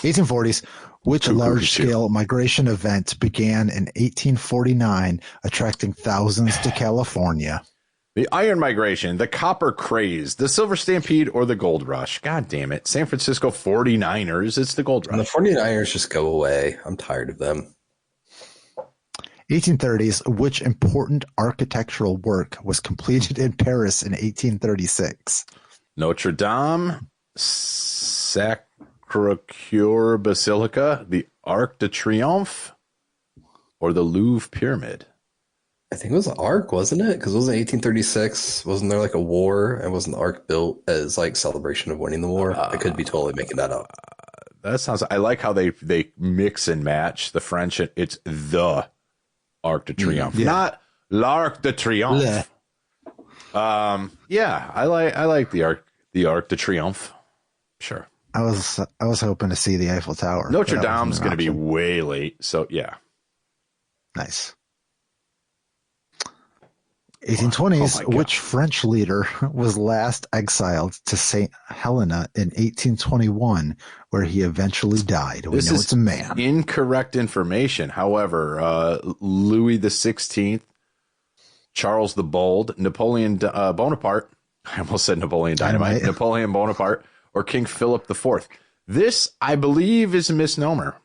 1840s. Which large-scale migration event began in 1849, attracting thousands to California? The Iron Migration, the Copper Craze, the Silver Stampede, or the Gold Rush. God damn it. San Francisco 49ers. It's the Gold And the Rush. 49ers just go away. I'm tired of them. 1830s. Which important architectural work was completed in Paris in 1836? Notre Dame, Sacré-Cœur Basilica, the Arc de Triomphe, or the Louvre Pyramid. I think it was the Ark, wasn't it? Because it was in 1836. Wasn't there like a war? And wasn't the Ark built as like celebration of winning the war? I could be totally making that up. That sounds. I like how they mix and match the French. It's the Arc de Triomphe, not l'Arc de Triomphe. Yeah, I like the Arc de Triomphe. Sure. I was hoping to see the Eiffel Tower. Notre That wasn't Dame's an going to be option. way late, so yeah. Nice. 1820s. Oh my God. Which French leader was last exiled to St. Helena in 1821, where he eventually died? We know it's a man. Incorrect information. However, Louis the 16th, Charles the Bold, Napoleon Bonaparte. I almost said Napoleon Dynamite. Napoleon Bonaparte, or King Philip IV. This, I believe, is a misnomer.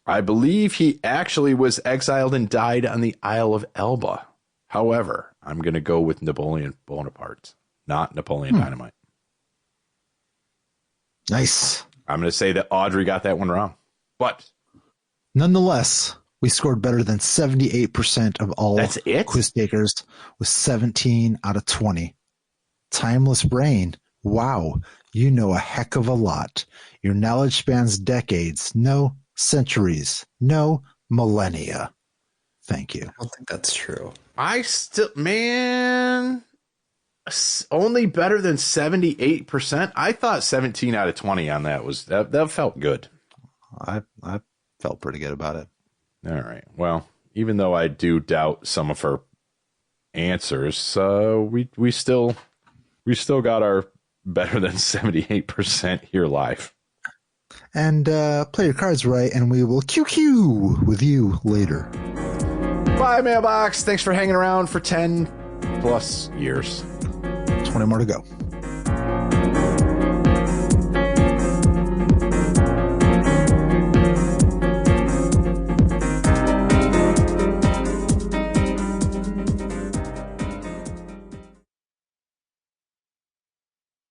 I believe he actually was exiled and died on the Isle of Elba. However, I'm going to go with Napoleon Bonaparte, not Napoleon Dynamite. Nice. I'm going to say that Audrey got that one wrong. But Nonetheless, we scored better than 78% of all That's it? quiz takers with 17 out of 20. Timeless brain. Wow. You know a heck of a lot. Your knowledge spans decades, no centuries, no millennia. Thank you. I don't think that's true. I still, man, Only better than 78%. I thought 17 out of 20 on that that felt good. I felt pretty good about it. All right. Well, even though I do doubt some of her answers, we still got our better than 78% here live. And play your cards right, and we will QQ with you later. Bye, Mailbox. Thanks for hanging around for 10 plus years. 20 more to go.